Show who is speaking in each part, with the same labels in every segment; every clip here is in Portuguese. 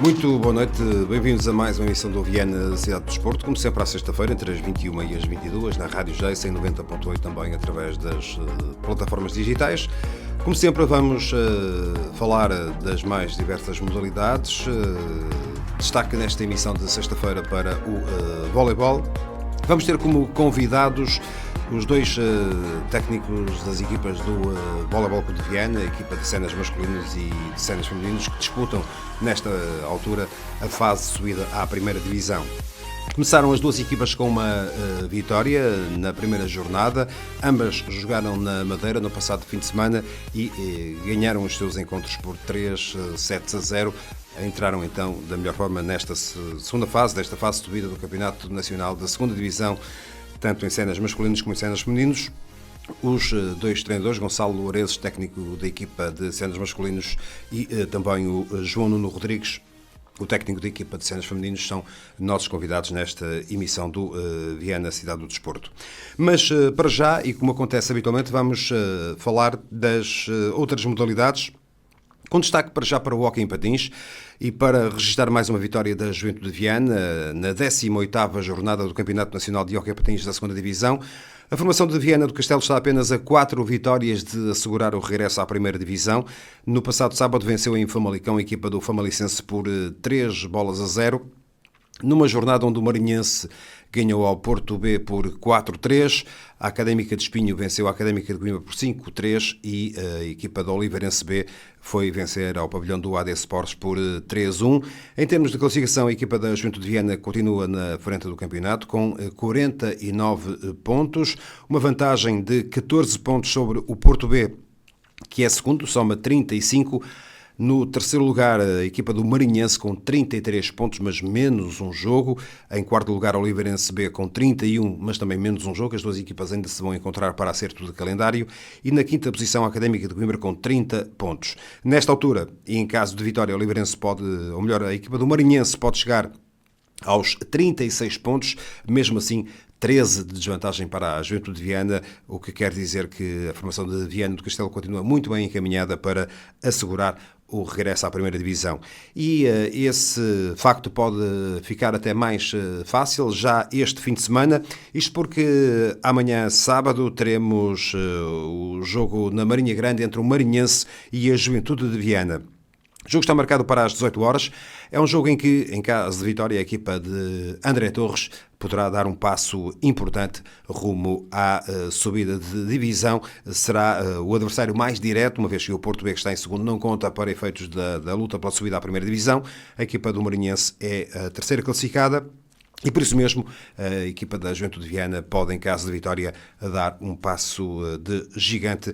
Speaker 1: Muito boa noite, bem-vindos a mais uma emissão do Viana Cidade do Desporto, como sempre à sexta-feira, entre as 21 e as 22, na Rádio Jace, em 90.8, também através das plataformas digitais. Como sempre, vamos falar das mais diversas modalidades. Destaque nesta emissão de sexta-feira para o voleibol. Vamos ter como convidados os dois técnicos das equipas do Voleibol Clube de Viana, a equipa de cenas masculinos e de cenas femininos, que disputam nesta altura a fase de subida à primeira divisão. Começaram as duas equipas com uma vitória na primeira jornada. Ambas jogaram na Madeira no passado fim de semana e ganharam os seus encontros por 3 sets a 0. Entraram então da melhor forma nesta segunda fase, desta fase de subida do Campeonato Nacional da segunda divisão, tanto em cenas masculinos como em cenas femininos. Os dois treinadores, Gonçalo Loureses, técnico da equipa de cenas masculinos, e também o João Nuno Rodrigues, o técnico da equipa de cenas femininos, são nossos convidados nesta emissão do Viana Cidade do Desporto. Mas para já, e como acontece habitualmente, vamos falar das outras modalidades, com destaque para já para o hóquei em patins e para registrar mais uma vitória da Juventude de Viana na 18ª jornada do Campeonato Nacional de Hóquei em Patins da segunda divisão. A formação de Viana do Castelo está apenas a 4 vitórias de assegurar o regresso à primeira divisão. No passado sábado venceu em Famalicão a equipa do Famalicense por 3 bolas a 0. Numa jornada onde o Marinhense ganhou ao Porto B por 4-3, a Académica de Espinho venceu a Académica de Coimbra por 5-3 e a equipa do Oliveirense B foi vencer ao pavilhão do AD Sports por 3-1. Em termos de classificação, a equipa da Juventude de Viana continua na frente do campeonato com 49 pontos, uma vantagem de 14 pontos sobre o Porto B, que é segundo, soma 35. No terceiro lugar, a equipa do Marinhense com 33 pontos, mas menos um jogo. Em quarto lugar, o Oliveirense B com 31, mas também menos um jogo. As duas equipas ainda se vão encontrar para acerto de calendário. E na quinta posição, a Académica de Coimbra com 30 pontos. Nesta altura, e em caso de vitória, o Oliveirense pode, ou melhor, a equipa do Marinhense pode chegar aos 36 pontos, mesmo assim 13 de desvantagem para a Juventude de Viana, o que quer dizer que a formação de Viana do Castelo continua muito bem encaminhada para assegurar o regresso à primeira divisão. E esse facto pode ficar até mais fácil já este fim de semana, isto porque amanhã, sábado, teremos o jogo na Marinha Grande entre o Marinhense e a Juventude de Viana. O jogo está marcado para as 18 horas. É um jogo em que, em caso de vitória, a equipa de André Torres poderá dar um passo importante rumo à subida de divisão. Será o adversário mais direto, uma vez que o Porto B, que está em segundo, não conta para efeitos da luta pela subida à primeira divisão. A equipa do Marinhense é a terceira classificada. E por isso mesmo, a equipa da Juventude de Viana pode, em caso de vitória, dar um passo de gigante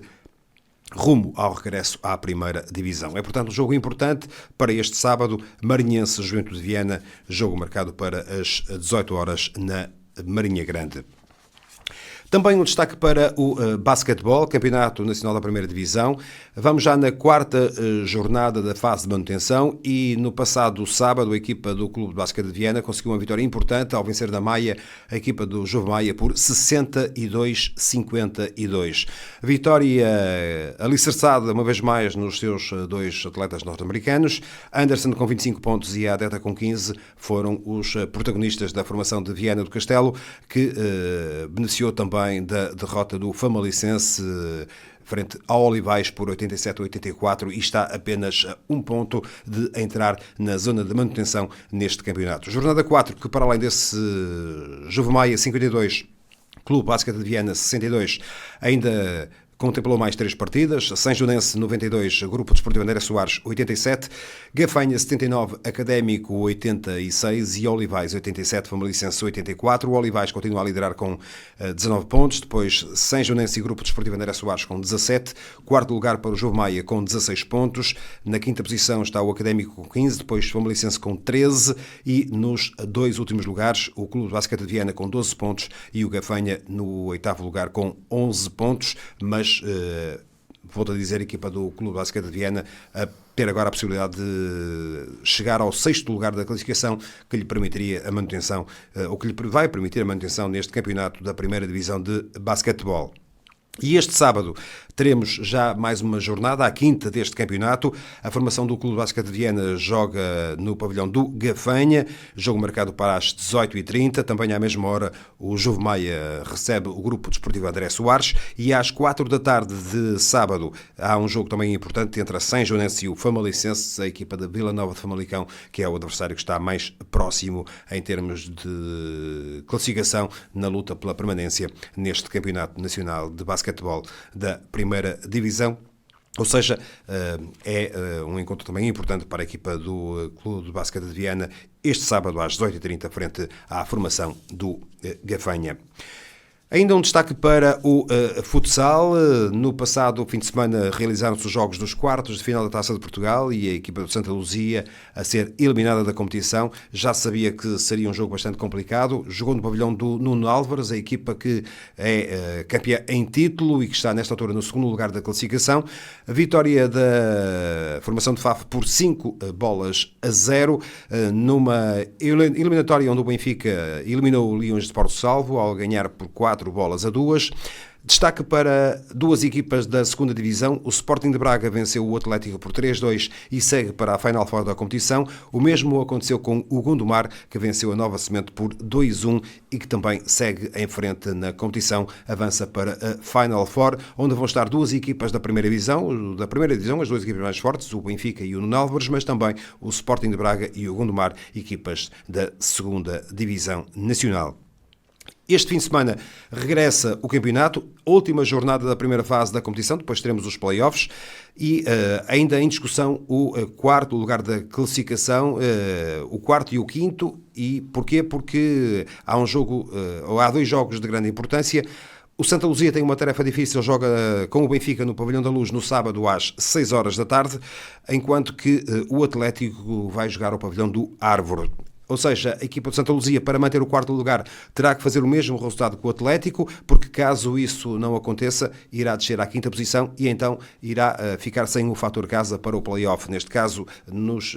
Speaker 1: rumo ao regresso à primeira divisão. É, portanto, um jogo importante para este sábado, Marinhense-Juventude de Viana, jogo marcado para as 18 horas na Marinha Grande. Também um destaque para o basquetebol, Campeonato Nacional da Primeira Divisão. Vamos já na quarta jornada da fase de manutenção e no passado sábado a equipa do Clube de Basquete de Viana conseguiu uma vitória importante ao vencer da Maia a equipa do Jove Maia por 62-52. Vitória alicerçada uma vez mais nos seus dois atletas norte-americanos. Anderson com 25 pontos e a Adeta com 15 foram os protagonistas da formação de Viana do Castelo, que beneficiou também da derrota do Famalicense frente ao Olivais por 87-84 e está apenas a um ponto de entrar na zona de manutenção neste campeonato. Jornada 4, que para além desse Jove Maia 52, Clube Basquete de Viana 62, ainda contemplou mais 3 partidas: São Joanense 92, Grupo Desportivo André Soares 87, Gafanha 79, Académico 86 e Olivais 87, Famalicense 84. O Olivais continua a liderar com 19 pontos, depois São Joanense e Grupo Desportivo André Soares com 17, quarto lugar para o Jove Maia com 16 pontos, na quinta posição está o Académico com 15, depois Famalicense com 13 e nos dois últimos lugares o Clube de Basquete de Viana com 12 pontos e o Gafanha no oitavo lugar com 11 pontos, mas volto a dizer, a equipa do Clube de Basquete de Viana a ter agora a possibilidade de chegar ao sexto lugar da classificação, que lhe permitiria a manutenção, ou que lhe vai permitir a manutenção neste campeonato da primeira divisão de basquetebol. E este sábado teremos já mais uma jornada, a quinta deste campeonato. A formação do Clube de Basquete de Viana joga no pavilhão do Gafanha, jogo marcado para as 18h30. Também à mesma hora o Juve Maia recebe o Grupo Desportivo André Soares e às 4 da tarde de sábado há um jogo também importante entre a São Joanense e o Famalicense, a equipa de Vila Nova de Famalicão, que é o adversário que está mais próximo em termos de classificação na luta pela permanência neste Campeonato Nacional de Basquetebol da Primeira Divisão. Ou seja, é um encontro também importante para a equipa do Clube de Basquete de Viana este sábado às 18h30 frente à formação do Gafanha. Ainda um destaque para o futsal. No passado fim de semana realizaram-se os jogos dos quartos de final da Taça de Portugal e a equipa do Santa Luzia a ser eliminada da competição. Já sabia que seria um jogo bastante complicado. Jogou no pavilhão do Nuno Álvares, a equipa que é campeã em título e que está nesta altura no segundo lugar da classificação. A vitória da formação de Faf por 5-0 numa eliminatória onde o Benfica eliminou o Leões de Porto Salvo ao ganhar por 4-2. Destaque para duas equipas da segunda divisão. O Sporting de Braga venceu o Atlético por 3-2 e segue para a Final Four da competição. O mesmo aconteceu com o Gondomar, que venceu a Nova Semente por 2-1 e que também segue em frente na competição. Avança para a Final Four, onde vão estar duas equipas da primeira divisão. Da primeira divisão, as duas equipas mais fortes, o Benfica e o Nuno Álvares, mas também o Sporting de Braga e o Gondomar, equipas da segunda divisão nacional. Este fim de semana regressa o campeonato, última jornada da primeira fase da competição, depois teremos os play-offs e ainda em discussão o quarto lugar da classificação, o quarto e o quinto. E porquê? Porque há há dois jogos de grande importância. O Santa Luzia tem uma tarefa difícil, joga com o Benfica no Pavilhão da Luz no sábado às 6 horas da tarde, enquanto que o Atlético vai jogar ao Pavilhão do Árvore. Ou seja, a equipa de Santa Luzia, para manter o quarto lugar, terá que fazer o mesmo resultado que o Atlético, porque caso isso não aconteça, irá descer à quinta posição e então irá ficar sem o fator casa para o play-off. Neste caso, nos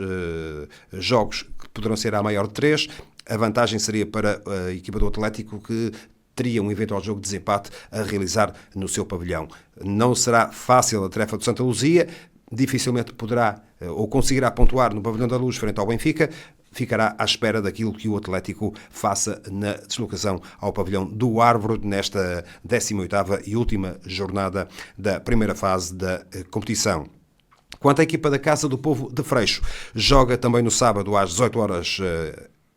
Speaker 1: jogos que poderão ser à maior de 3, a vantagem seria para a equipa do Atlético, que teria um eventual jogo de desempate a realizar no seu pavilhão. Não será fácil a tarefa do Santa Luzia, dificilmente poderá ou conseguirá pontuar no Pavilhão da Luz frente ao Benfica. Ficará à espera daquilo que o Atlético faça na deslocação ao Pavilhão do Árvore nesta 18ª e última jornada da primeira fase da competição. Quanto à equipa da Casa do Povo de Freixo, joga também no sábado às 18 horas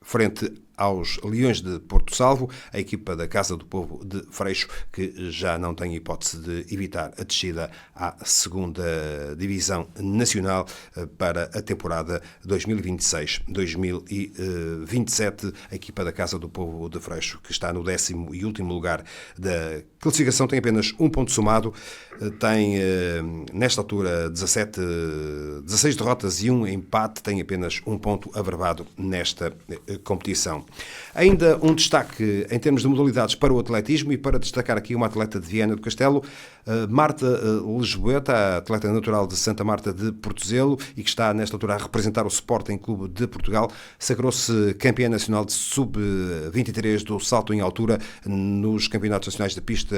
Speaker 1: frente aos Leões de Porto Salvo, a equipa da Casa do Povo de Freixo, que já não tem hipótese de evitar a descida à segunda divisão nacional para a temporada 2026-2027. A equipa da Casa do Povo de Freixo, que está no 10º e último lugar da classificação, tem apenas um ponto somado, tem nesta altura 16 derrotas e um empate, tem apenas um ponto averbado nesta competição. Ainda um destaque em termos de modalidades para o atletismo e para destacar aqui uma atleta de Viana do Castelo, Marta Lisboeta, a atleta natural de Santa Marta de Portozelo e que está nesta altura a representar o Sporting Clube de Portugal, sagrou-se campeã nacional de sub-23 do salto em altura nos campeonatos nacionais de pista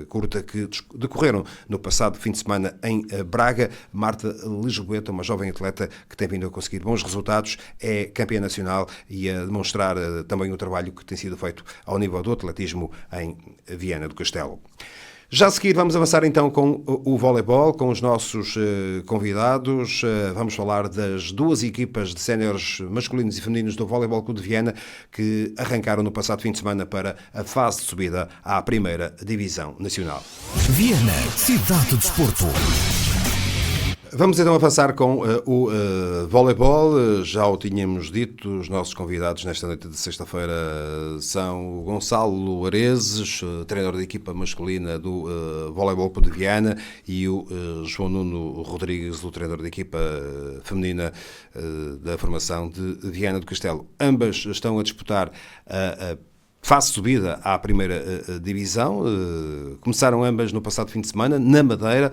Speaker 1: curta que decorreram no passado fim de semana em Braga. Marta Lisboeta, uma jovem atleta que tem vindo a conseguir bons resultados, é campeã nacional e a demonstrar também o trabalho que tem sido feito ao nível do atletismo em Viana do Castelo. Já a seguir vamos avançar então com o voleibol, com os nossos convidados. Vamos falar das duas equipas de séniores masculinos e femininos do Voleibol Clube de Viana que arrancaram no passado fim de semana para a fase de subida à primeira divisão nacional.
Speaker 2: Viana, cidade do desporto.
Speaker 1: Vamos então avançar com o voleibol. Já o tínhamos dito, os nossos convidados nesta noite de sexta-feira são o Gonçalo Arezes, treinador da equipa masculina do Voleibol Clube de Viana, e o João Nuno Rodrigues, o treinador da equipa feminina da formação de Viana do Castelo. Ambas estão a disputar a fase de subida à primeira divisão. Começaram ambas no passado fim de semana, na Madeira.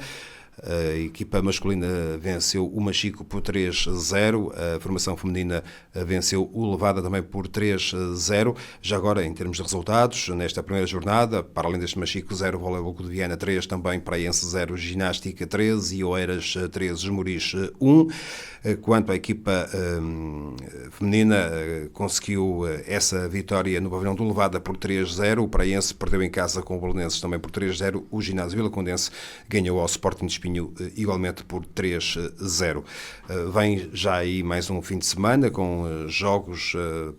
Speaker 1: A equipa masculina venceu o Machico por 3-0, a formação feminina venceu o Levada também por 3-0. Já agora, em termos de resultados, nesta primeira jornada, para além deste Machico 0, Voleibol Clube de Viana 3, também Praense 0, Ginástica 13 e Oeiras 13, Esmoriz 1. Quanto à equipa feminina, conseguiu essa vitória no pavilhão do Levada por 3-0, o Praense perdeu em casa com o Belenenses também por 3-0, o Ginásio Vilacondense ganhou ao Sporting de Espinho igualmente por 3-0. Vem já aí mais um fim de semana com jogos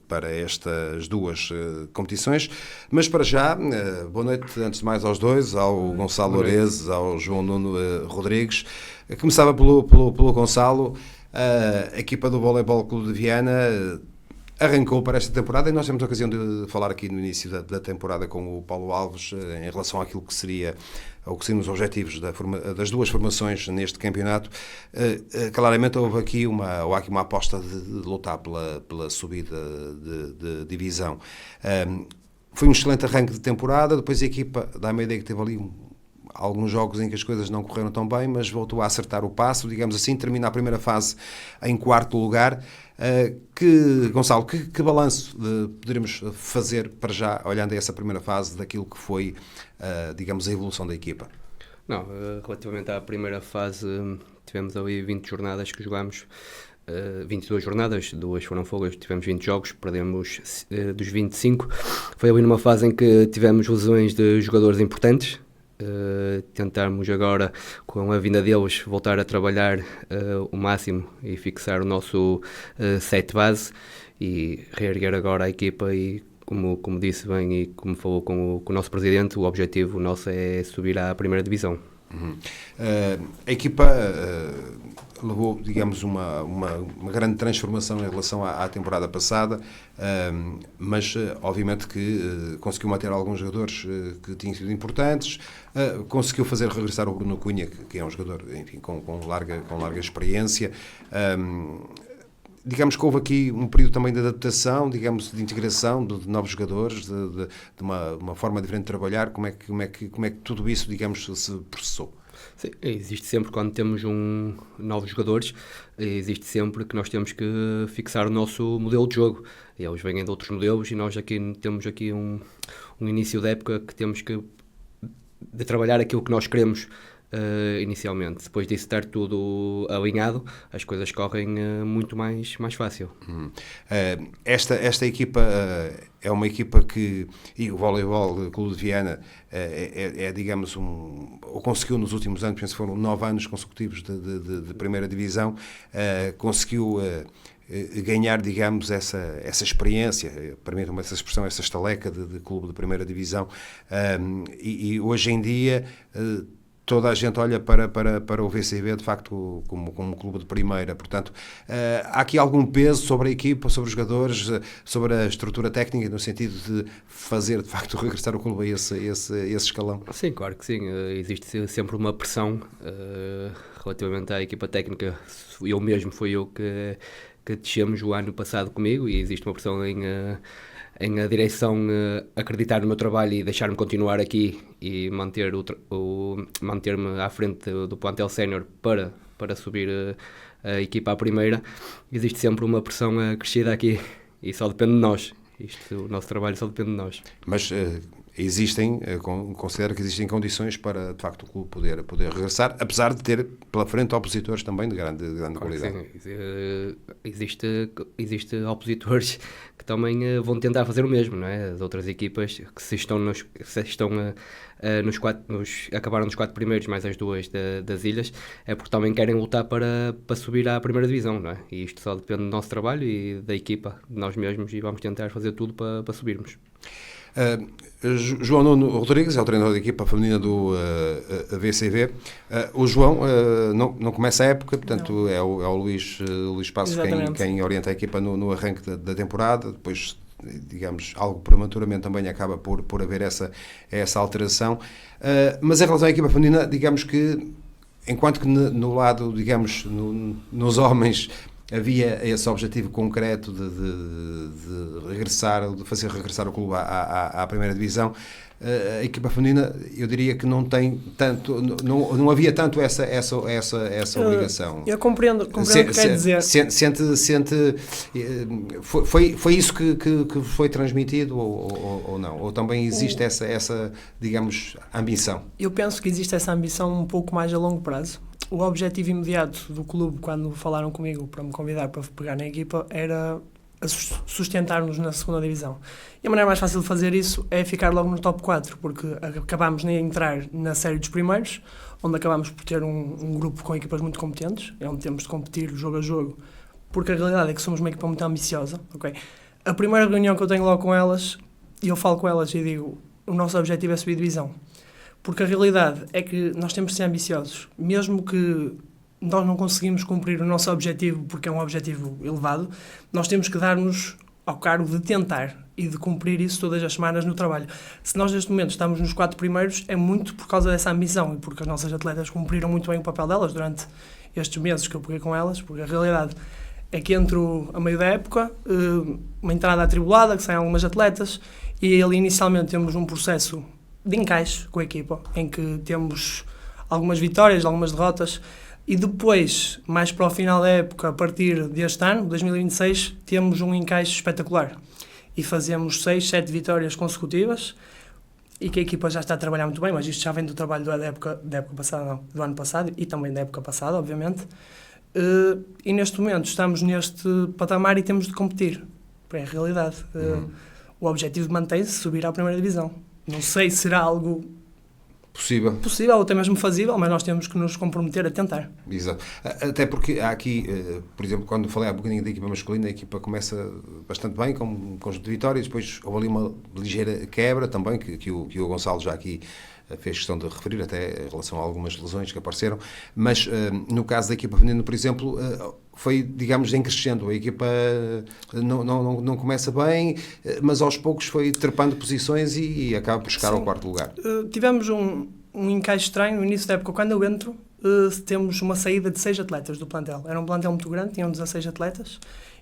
Speaker 1: para estas duas competições, mas para já, boa noite antes de mais aos dois, ao Gonçalo Orezes, ao João Nuno Rodrigues. Começava pelo Gonçalo. A equipa do Voleibol Clube de Viana arrancou para esta temporada e nós temos a ocasião de falar aqui no início da temporada com o Paulo Alves em relação àquilo que seria ou que seriam os objetivos das duas formações neste campeonato. Claramente houve aqui uma aposta de lutar pela subida de divisão. Foi um excelente arranque de temporada, depois a equipa dá-me a ideia que teve ali alguns jogos em que as coisas não correram tão bem, mas voltou a acertar o passo, digamos assim, termina a primeira fase em 4º lugar. Gonçalo, que balanço poderíamos fazer para já, olhando a essa primeira fase, daquilo que foi, digamos, a evolução da equipa?
Speaker 3: Não, relativamente à primeira fase, tivemos ali 20 jornadas que jogámos, 22 jornadas, 2 foram folgas, tivemos 20 jogos, perdemos dos 25. Foi ali numa fase em que tivemos lesões de jogadores importantes. Tentarmos agora, com a vinda deles, voltar a trabalhar o máximo e fixar o nosso set base e reerguer agora a equipa e, como disse bem e como falou com o nosso presidente, o objetivo nosso é subir à primeira divisão.
Speaker 1: A equipa levou, digamos, uma grande transformação em relação à temporada passada, mas obviamente que conseguiu manter alguns jogadores que tinham sido importantes, conseguiu fazer regressar o Bruno Cunha, que é um jogador, enfim, com larga experiência. Digamos que houve aqui um período também de adaptação, digamos, de integração de novos jogadores, de uma forma diferente de trabalhar. Como é que tudo isso, digamos, se processou?
Speaker 3: Sim, existe sempre, quando temos novos jogadores, existe sempre que nós temos que fixar o nosso modelo de jogo. Eles vêm de outros modelos e nós temos aqui um início de época que temos que de trabalhar aquilo que nós queremos inicialmente. Depois disso estar tudo alinhado, as coisas correm muito mais fácil.
Speaker 1: Esta equipa é uma equipa que, e o Voleibol Clube de Viana digamos, ou conseguiu nos últimos anos, penso que foram 9 anos consecutivos de primeira divisão, conseguiu ganhar, digamos, essa experiência, permitam-me essa expressão, essa estaleca de clube de primeira divisão, e hoje em dia toda a gente olha para o VCV, de facto, como um clube de primeira. Portanto, há aqui algum peso sobre a equipa, sobre os jogadores, sobre a estrutura técnica, no sentido de fazer, de facto, regressar o clube a esse escalão?
Speaker 3: Sim, claro que sim. Existe sempre uma pressão relativamente à equipa técnica. Eu mesmo, fui eu que descemos o ano passado comigo, e existe uma pressão em a direção acreditar no meu trabalho e deixar-me continuar aqui e manter-me à frente do plantel sénior para subir a equipa à primeira. Existe sempre uma pressão acrescida aqui e só depende de nós. O nosso trabalho só depende de nós.
Speaker 1: Mas considero que existem condições para, de facto, o clube poder regressar, apesar de ter pela frente opositores também de grande qualidade.
Speaker 3: Sim. Existe opositores que também vão tentar fazer o mesmo, não é? As outras equipas que acabaram nos 4 primeiros, mais as 2 das ilhas, é porque também querem lutar para subir à primeira divisão, não é? E isto só depende do nosso trabalho e da equipa, de nós mesmos, e vamos tentar fazer tudo para subirmos.
Speaker 1: João Nuno Rodrigues é o treinador da equipa feminina do VCV. O João não começa a época, portanto é o Luís Passos quem orienta a equipa no arranque da temporada. Depois, digamos, algo prematuramente também acaba por haver essa alteração. Mas em relação à equipa feminina, digamos que, enquanto que no lado, digamos, nos homens, havia esse objetivo concreto de regressar, de fazer regressar o clube à primeira divisão, a equipa feminina, eu diria que não tem tanto, não havia tanto essa obrigação.
Speaker 4: Eu compreendo o que quer dizer.
Speaker 1: Foi isso que foi transmitido ou não? Ou também existe essa, digamos, ambição?
Speaker 4: Eu penso que existe essa ambição um pouco mais a longo prazo. O objetivo imediato do clube, quando falaram comigo para me convidar para pegar na equipa, era sustentar-nos na segunda divisão. E a maneira mais fácil de fazer isso é ficar logo no top 4, porque acabámos de entrar na série dos primeiros, onde acabámos por ter um grupo com equipas muito competentes, é onde temos de competir jogo a jogo, porque a realidade é que somos uma equipa muito ambiciosa. Okay? A primeira reunião que eu tenho logo com elas, e eu falo com elas e digo, o nosso objetivo é subir divisão. Porque a realidade é que nós temos de ser ambiciosos, mesmo que nós não conseguimos cumprir o nosso objetivo porque é um objetivo elevado, nós temos que dar-nos ao cargo de tentar e de cumprir isso todas as semanas no trabalho. Se nós neste momento estamos nos 4 primeiros, é muito por causa dessa ambição e porque as nossas atletas cumpriram muito bem o papel delas durante estes meses que eu peguei com elas, porque a realidade é que entro a meio da época, uma entrada atribulada, que saem algumas atletas, e ali inicialmente temos um processo de encaixe com a equipa, em que temos algumas vitórias, algumas derrotas, e depois, mais para o final da época, a partir deste ano, 2026, temos um encaixe espetacular. E fazemos 6, 7 vitórias consecutivas, e que a equipa já está a trabalhar muito bem, mas isto já vem do trabalho da época passada, não, do ano passado, e também da época passada, obviamente. E neste momento estamos neste patamar e temos de competir. É a realidade. O objetivo mantém-se, subir à primeira divisão. Não sei se será algo possível ou até mesmo fazível, mas nós temos que nos comprometer a tentar.
Speaker 1: Exato. Até porque há aqui, por exemplo, quando falei há bocadinho da equipa masculina, a equipa começa bastante bem, com um conjunto de vitórias, depois houve ali uma ligeira quebra também, que o Gonçalo já aqui fez questão de referir, até em relação a algumas lesões que apareceram, mas no caso da equipa feminina, por exemplo, foi, digamos, em crescendo. A equipa não começa bem, mas aos poucos foi trepando posições e acaba por chegar ao quarto lugar.
Speaker 4: Tivemos um encaixe estranho no início da época. Quando eu entro, temos uma saída de 6 atletas do plantel. Era um plantel muito grande, tinham 16 atletas,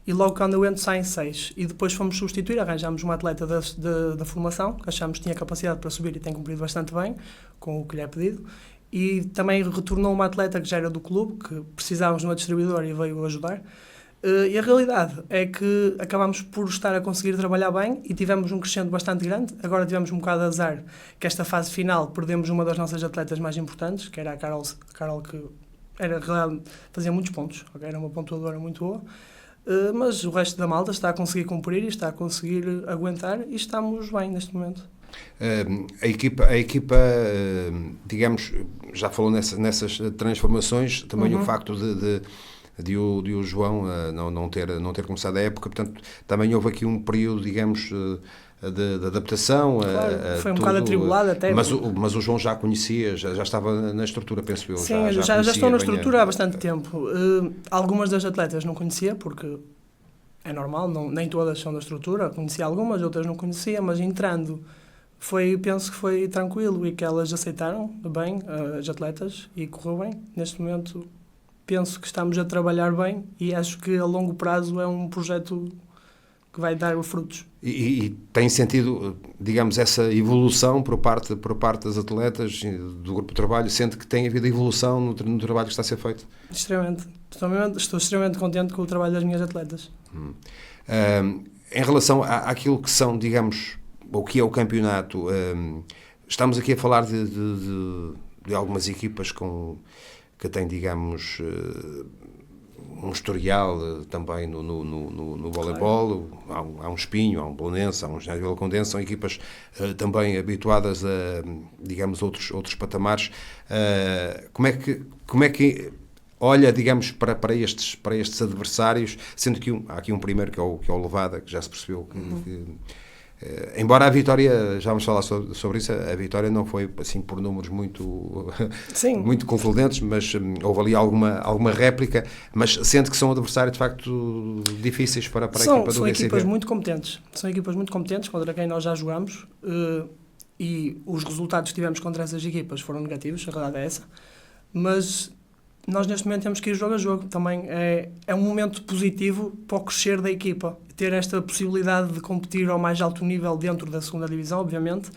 Speaker 4: e logo quando eu entro saem 6. E depois fomos substituir, arranjámos uma atleta da formação, que achámos que tinha capacidade para subir e tem cumprido bastante bem, com o que lhe é pedido. E também retornou uma atleta que já era do clube, que precisávamos de uma distribuidora e veio ajudar. E a realidade é que acabámos por estar a conseguir trabalhar bem e tivemos um crescimento bastante grande. Agora tivemos um bocado de azar que esta fase final perdemos uma das nossas atletas mais importantes, que era a Carol que era, fazia muitos pontos, okay? Era uma pontuadora muito boa. Mas o resto da malta está a conseguir cumprir e está a conseguir aguentar e estamos bem neste momento.
Speaker 1: A equipa, digamos, já falou nessas transformações, também o facto de o João não ter começado a época, portanto, também houve aqui um período, digamos, de adaptação.
Speaker 4: Claro, foi um bocado atribulado até.
Speaker 1: Mas o João já conhecia, já estava na estrutura, penso eu.
Speaker 4: Sim, já estou na estrutura há bastante tempo. Algumas das atletas não conhecia, porque é normal, nem todas são da estrutura. Conhecia algumas, outras não conhecia, mas entrando, penso que foi tranquilo e que elas aceitaram bem, as atletas, e correu bem. Neste momento, penso que estamos a trabalhar bem e acho que a longo prazo é um projeto que vai dar frutos.
Speaker 1: E tem sentido, digamos, essa evolução por parte das atletas, do grupo de trabalho, sente que tem havido evolução no trabalho que está a ser feito?
Speaker 4: Extremamente. Estou extremamente contente com o trabalho das minhas atletas.
Speaker 1: Em relação àquilo que são, digamos, o que é o campeonato, estamos aqui a falar de algumas equipas que têm, digamos, um historial também no voleibol. Claro. Há um Espinho, há um Belenense, há um Ginásio Vila Condense, são equipas também habituadas a, digamos, outros patamares. Como é que olha, digamos, para estes adversários, sendo que há aqui um primeiro que é o Levada, que já se percebeu que embora a vitória, já vamos falar sobre isso, a vitória não foi assim por números muito concludentes, mas houve ali alguma réplica, mas sente que são adversários de facto difíceis para a equipa do VCV.
Speaker 4: São equipas muito competentes, contra quem nós já jogamos, e os resultados que tivemos contra essas equipas foram negativos, a verdade é essa, mas nós neste momento temos que ir jogo a jogo. Também é um momento positivo para o crescer da equipa, ter esta possibilidade de competir ao mais alto nível dentro da segunda divisão, obviamente,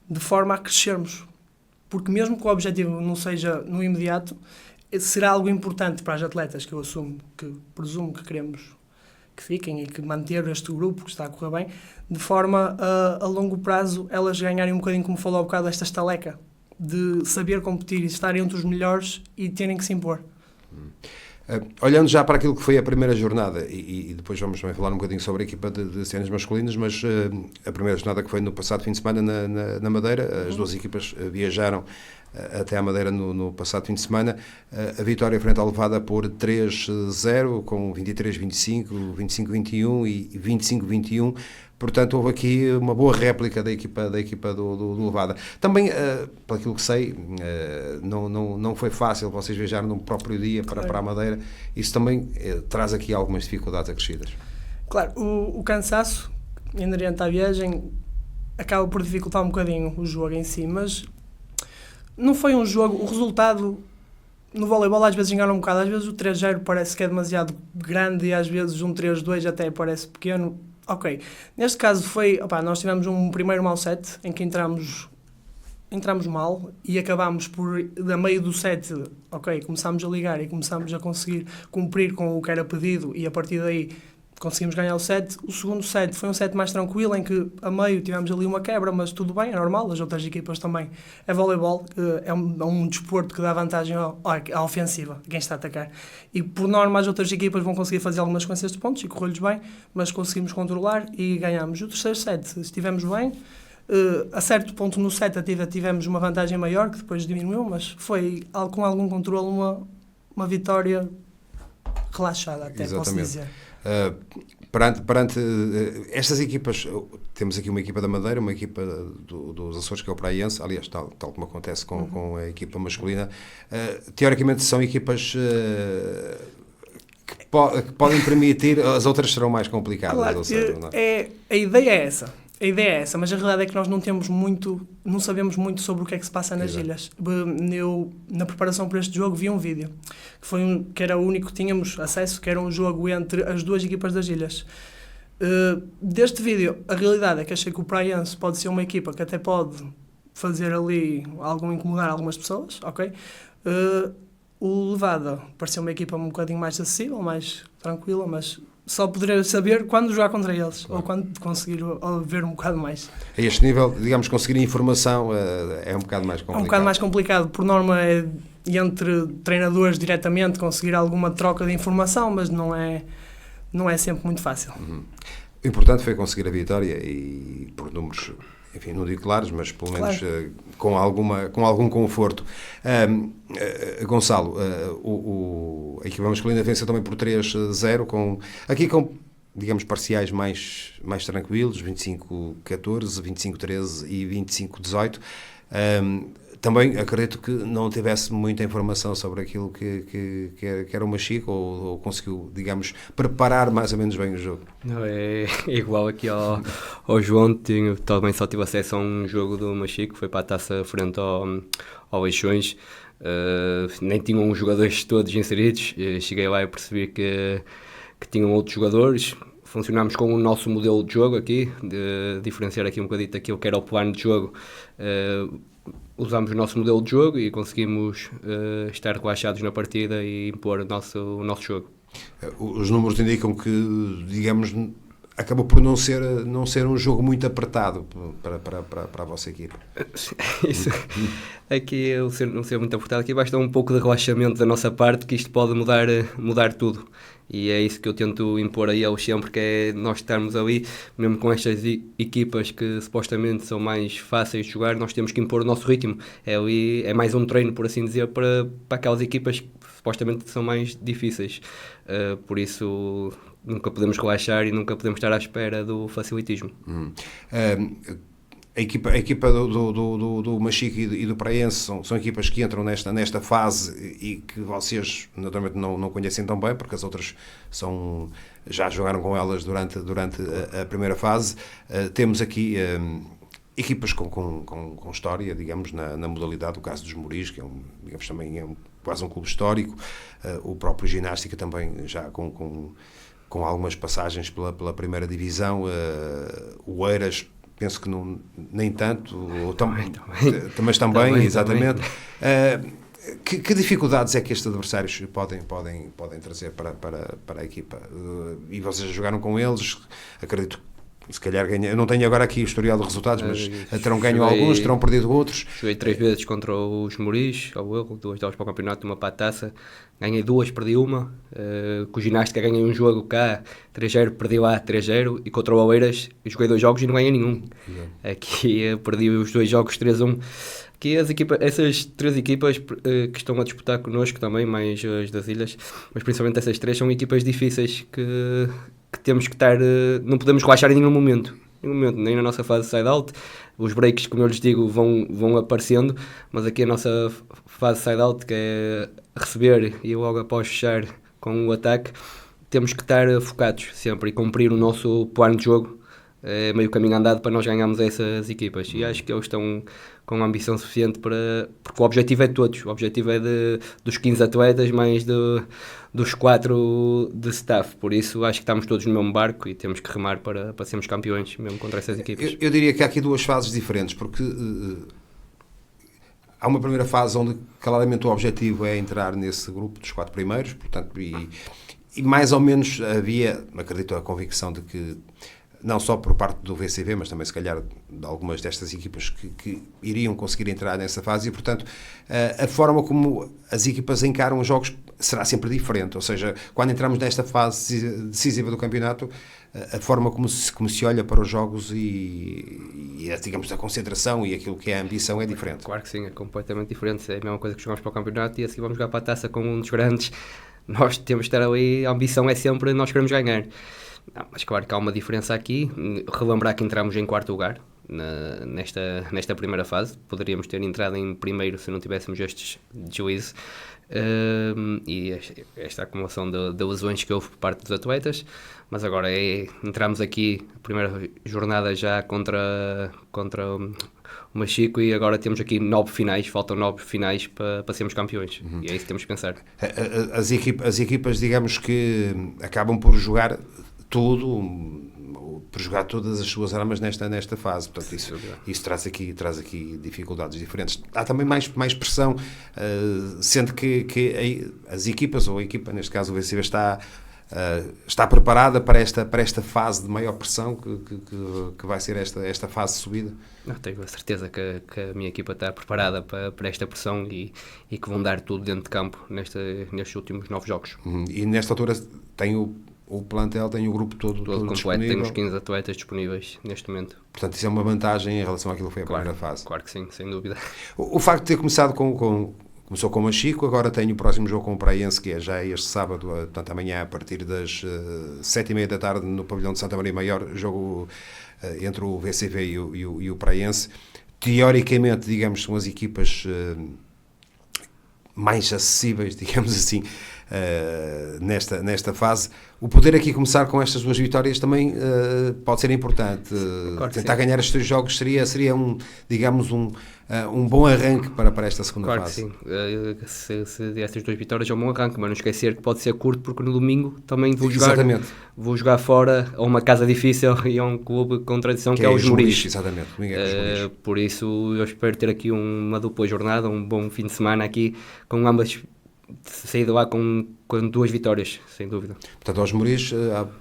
Speaker 4: de forma a crescermos. Porque mesmo que o objetivo não seja no imediato, será algo importante para as atletas, que eu presumo que queremos que fiquem e que manter este grupo que está a correr bem, de forma a longo prazo elas ganharem um bocadinho, como falou há bocado, esta estaleca de saber competir e estar entre os melhores e terem que se impor.
Speaker 1: Olhando já para aquilo que foi a primeira jornada, e depois vamos também falar um bocadinho sobre a equipa de cenas masculinas, mas a primeira jornada que foi no passado fim de semana na Madeira, as duas equipas viajaram até à Madeira no passado fim de semana, a vitória frente à Levada por 3-0, com 23-25, 25-21 e 25-21. Portanto, houve aqui uma boa réplica da equipa do Levada. Também, pelo aquilo que sei, não foi fácil vocês viajarem num próprio dia para a Madeira. Isso também traz aqui algumas dificuldades acrescidas.
Speaker 4: Claro, o cansaço inerente à viagem acaba por dificultar um bocadinho o jogo em si, mas não foi um jogo... O resultado no voleibol às vezes engana um bocado. Às vezes o 3-0 parece que é demasiado grande e às vezes um 3-2 até parece pequeno. Ok, neste caso nós tivemos um primeiro mau set em que entramos mal e acabámos por, a meio do set, começámos a ligar e começámos a conseguir cumprir com o que era pedido e a partir daí conseguimos ganhar o set. O segundo set foi um set mais tranquilo, em que a meio tivemos ali uma quebra, mas tudo bem, é normal, as outras equipas também. É voleibol, é um desporto que dá vantagem à ofensiva, a quem está a atacar. E por norma as outras equipas vão conseguir fazer algumas sequências de pontos e correu-lhes bem, mas conseguimos controlar e ganhamos. O terceiro set estivemos bem, a certo ponto no set tivemos uma vantagem maior, que depois diminuiu, mas foi com algum controle uma vitória relaxada, até
Speaker 1: Exatamente.
Speaker 4: posso dizer.
Speaker 1: Perante estas equipas, temos aqui uma equipa da Madeira, uma equipa dos Açores, que é o Praiense, aliás, tal como acontece com a equipa masculina. Teoricamente são equipas que podem permitir, as outras serão mais complicadas.
Speaker 4: Claro,
Speaker 1: ou seja, não é?
Speaker 4: A ideia é essa, mas a realidade é que nós não sabemos muito sobre o que é que se passa nas ilhas. Eu, na preparação para este jogo, vi um vídeo, que era o único que tínhamos acesso, que era um jogo entre as duas equipas das ilhas. Deste vídeo, a realidade é que achei que o Praiense pode ser uma equipa que até pode fazer ali incomodar algumas pessoas, ok? O Levada pareceu uma equipa um bocadinho mais acessível, mais tranquila, mas só poderei saber quando jogar contra eles, ou quando conseguir ver um bocado mais.
Speaker 1: A este nível, digamos, conseguir informação é um bocado mais complicado.
Speaker 4: É um bocado mais complicado. Por norma é entre treinadores diretamente conseguir alguma troca de informação, mas não é sempre muito fácil.
Speaker 1: O importante foi conseguir a vitória e por números, enfim, não digo claros, mas pelo menos com algum conforto. Gonçalo, a equipa masculina venceu também por 3-0, aqui com, digamos, parciais mais tranquilos, 25-14, 25-13 e 25-18. Também acredito que não tivesse muita informação sobre aquilo que era o Machico, ou conseguiu, digamos, preparar mais ou menos bem o jogo.
Speaker 3: Não, é igual aqui ao João, também só tive acesso a um jogo do Machico, foi para a taça frente ao Eixões, nem tinham os jogadores todos inseridos, cheguei lá e percebi que tinham outros jogadores. Funcionámos com o nosso modelo de jogo aqui, de diferenciar aqui um bocadinho daquilo que era o plano de jogo. Usámos o nosso modelo de jogo e conseguimos estar relaxados na partida e impor o nosso jogo.
Speaker 1: Os números indicam que, digamos, acabou por não ser um jogo muito apertado para a vossa equipa.
Speaker 3: Isso. Aqui, não ser muito apertado, aqui basta um pouco de relaxamento da nossa parte, que isto pode mudar tudo. E é isso que eu tento impor aí ao sempre, que é nós estarmos ali, mesmo com estas equipas que supostamente são mais fáceis de jogar, nós temos que impor o nosso ritmo. É mais um treino, por assim dizer, para aquelas equipas que supostamente são mais difíceis. Por isso, nunca podemos relaxar e nunca podemos estar à espera do facilitismo.
Speaker 1: A equipa do Machico e do Praiense são equipas que entram nesta fase e que vocês naturalmente não conhecem tão bem, porque as outras já jogaram com elas durante a primeira fase. Temos aqui equipas com história, digamos, na modalidade, o caso dos Moris, que digamos, também é quase um clube histórico, o próprio Ginástica também já com algumas passagens pela primeira divisão, o Eiras penso que não, nem tanto, ou também,
Speaker 3: Também.
Speaker 1: exatamente. Que dificuldades é que estes adversários podem trazer para a equipa? E vocês jogaram com eles, acredito que se calhar ganha. Eu não tenho agora aqui o historial de resultados, mas terão ganho alguns, terão perdido outros.
Speaker 3: Joguei 3 vezes contra os Moris, ao erro, 2 jogos para o campeonato, uma para a taça. Ganhei 2, perdi uma. Com o Ginástica ganhei um jogo cá, 3-0, perdi lá 3-0. E contra o Oeiras joguei 2 jogos e não ganhei nenhum. Aqui perdi os 2 jogos 3-1. Aqui essas 3 equipas que estão a disputar connosco também, mais as das ilhas, mas principalmente essas 3 são equipas difíceis que temos que estar, não podemos relaxar em nenhum momento, nem na nossa fase side-out. Os breaks, como eu lhes digo, vão aparecendo, mas aqui a nossa fase side-out, que é receber e logo após fechar com o ataque, temos que estar focados sempre e cumprir o nosso plano de jogo. É meio caminho andado para nós ganharmos essas equipas, e acho que eles estão com ambição suficiente porque o objetivo é de todos, o objetivo é dos 15 atletas mais dos 4 de staff, por isso acho que estamos todos no mesmo barco e temos que remar para sermos campeões, mesmo contra essas equipas.
Speaker 1: Eu diria que há aqui 2 fases diferentes, porque há uma primeira fase onde claramente o objetivo é entrar nesse grupo dos 4 primeiros, portanto, e mais ou menos havia, acredito, a convicção de que não só por parte do VCV, mas também se calhar de algumas destas equipas que iriam conseguir entrar nessa fase, e portanto a forma como as equipas encaram os jogos será sempre diferente, ou seja, quando entramos nesta fase decisiva do campeonato, a forma como se olha para os jogos e digamos, a concentração e aquilo que é a ambição é diferente.
Speaker 3: Claro que sim, é completamente diferente, é a mesma coisa que jogamos para o campeonato e assim vamos jogar para a taça com um dos grandes, nós temos de estar ali, a ambição é sempre nós queremos ganhar. Não, mas claro que há uma diferença aqui. Relembrar que entramos em 4º lugar nesta primeira fase. Poderíamos ter entrado em primeiro se não tivéssemos estes juízes. E esta acumulação de lesões que houve por parte dos atletas. Mas agora entramos aqui, a primeira jornada já contra o Machico, e agora temos aqui 9 finais, faltam 9 finais para sermos campeões. E é isso que temos que pensar.
Speaker 1: As equipas, digamos que acabam por jogar por jogar todas as suas armas nesta fase, portanto isso traz aqui dificuldades diferentes. Há também mais pressão, sendo que as equipas, ou a equipa, neste caso o VCV, está preparada para esta fase de maior pressão que vai ser esta fase de subida.
Speaker 3: Eu tenho a certeza que a minha equipa está preparada para esta pressão e que vão dar tudo dentro de campo nestes últimos 9 jogos.
Speaker 1: E nesta altura tem o plantel, tem o grupo todo
Speaker 3: completo,
Speaker 1: disponível.
Speaker 3: Temos 15 atletas disponíveis neste momento.
Speaker 1: Portanto, isso é uma vantagem em relação àquilo que foi a primeira fase.
Speaker 3: Claro que sim, sem dúvida.
Speaker 1: O facto de ter começado começou com o Machico, agora tem o próximo jogo com o Praense, que é já este sábado, portanto amanhã, a partir das 7h30 da tarde, no pavilhão de Santa Maria Maior, jogo entre o VCV e o Praense. Teoricamente, digamos, são as equipas mais acessíveis, digamos assim, nesta fase. O poder aqui começar com estas 2 vitórias também pode ser importante.
Speaker 3: Claro,
Speaker 1: tentar ganhar estes 2 jogos seria um bom arranque para esta segunda fase.
Speaker 3: Claro que sim. Se estas 2 vitórias é um bom arranque, mas não esquecer que pode ser curto, porque no domingo também vou jogar fora a uma casa difícil e a um clube com tradição que é os Moris.
Speaker 1: Exatamente.
Speaker 3: Por isso eu espero ter aqui uma dupla jornada, um bom fim de semana aqui, com ambas sair de lá com 2 vitórias, sem dúvida.
Speaker 1: Portanto, aos Moris,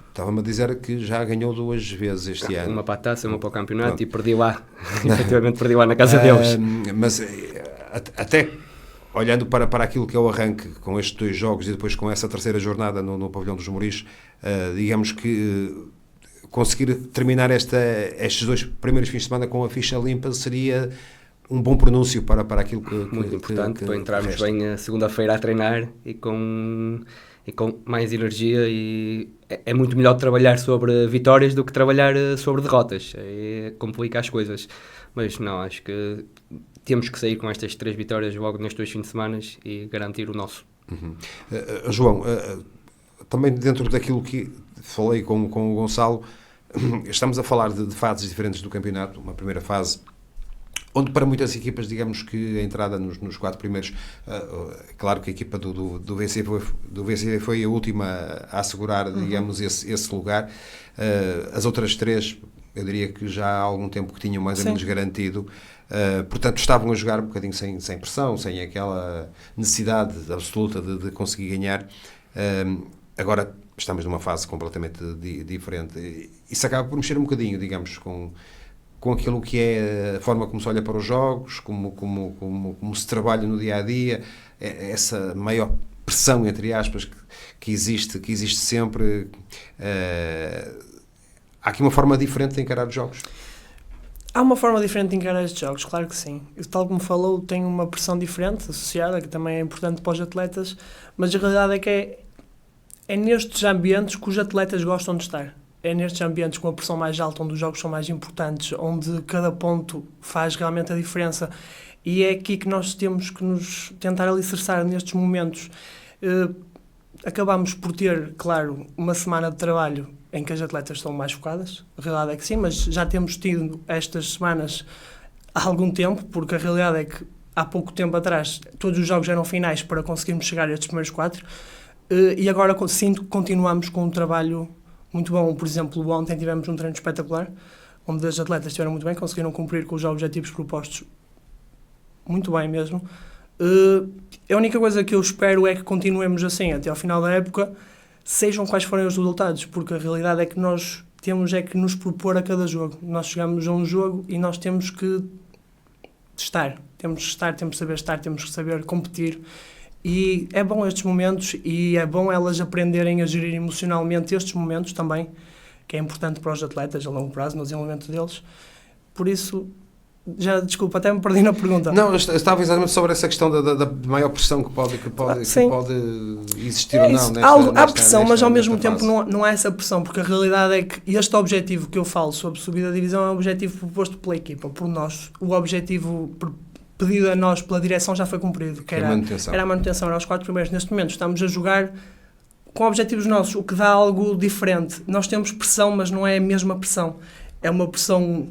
Speaker 1: estava-me a dizer que já ganhou 2 vezes este ano.
Speaker 3: Uma para a taça, uma para o campeonato. Pronto. E perdi lá, efetivamente perdi lá na casa deles.
Speaker 1: Mas até olhando para aquilo que é o arranque com estes 2 jogos e depois com essa terceira jornada no pavilhão dos Moris, digamos que conseguir terminar estes 2 primeiros fins de semana com a ficha limpa seria um bom pronúncio para aquilo que...
Speaker 3: Muito importante, para entrarmos bem a segunda-feira a treinar e com mais energia, e é muito melhor trabalhar sobre vitórias do que trabalhar sobre derrotas, complica as coisas, mas não, acho que temos que sair com estas 3 vitórias logo nestes 2 fins de semana e garantir o nosso.
Speaker 1: João, também dentro daquilo que falei com o Gonçalo, estamos a falar de fases diferentes do campeonato. Uma primeira fase onde para muitas equipas, digamos que a entrada nos 4 primeiros, claro que a equipa do VCV foi a última a assegurar, digamos, esse lugar. As outras 3 eu diria que já há algum tempo que tinham mais ou
Speaker 4: Sim.
Speaker 1: menos garantido. Portanto, estavam a jogar um bocadinho sem pressão, sem aquela necessidade absoluta de conseguir ganhar. Agora estamos numa fase completamente diferente. Isso acaba por mexer um bocadinho, digamos, com aquilo que é a forma como se olha para os jogos, como se trabalha no dia-a-dia, essa maior pressão, entre aspas, que existe sempre. Há aqui uma forma diferente de encarar os jogos.
Speaker 4: Há uma forma diferente de encarar estes jogos, claro que sim. Tal como falou, tem uma pressão diferente associada, que também é importante para os atletas, mas a realidade é que é nestes ambientes que os atletas gostam de estar. É nestes ambientes com a pressão mais alta, onde os jogos são mais importantes, onde cada ponto faz realmente a diferença. E é aqui que nós temos que nos tentar alicerçar nestes momentos. Acabamos por ter, claro, uma semana de trabalho em que as atletas estão mais focadas. A realidade é que sim, mas já temos tido estas semanas há algum tempo, porque a realidade é que há pouco tempo atrás todos os jogos eram finais para conseguirmos chegar a estes primeiros 4. E agora sim, continuamos com um trabalho muito bom. Por exemplo, ontem tivemos um treino espetacular, onde as atletas estiveram muito bem, conseguiram cumprir com os objetivos propostos muito bem mesmo. A única coisa que eu espero é que continuemos assim até ao final da época, sejam quais forem os resultados, porque a realidade é que nós temos que nos propor a cada jogo. Nós chegamos a um jogo e nós temos que estar, temos que saber estar, temos que saber competir. E é bom estes momentos e é bom elas aprenderem a gerir emocionalmente estes momentos também, que é importante para os atletas a longo prazo, no desenvolvimento deles. Por isso, desculpa, até me perdi na pergunta.
Speaker 1: Não, eu estava exatamente sobre essa questão da maior pressão que pode existir ou não.
Speaker 4: Há pressão, mas ao mesmo tempo não há essa pressão, porque a realidade é que este objetivo que eu falo sobre subida da divisão é um objetivo proposto pela equipa, por nós. O objetivo pedido a nós pela direção já foi cumprido, que era a manutenção, eram os 4 primeiros. Neste momento estamos a jogar com objetivos nossos, o que dá algo diferente. Nós temos pressão, mas não é a mesma pressão. É uma pressão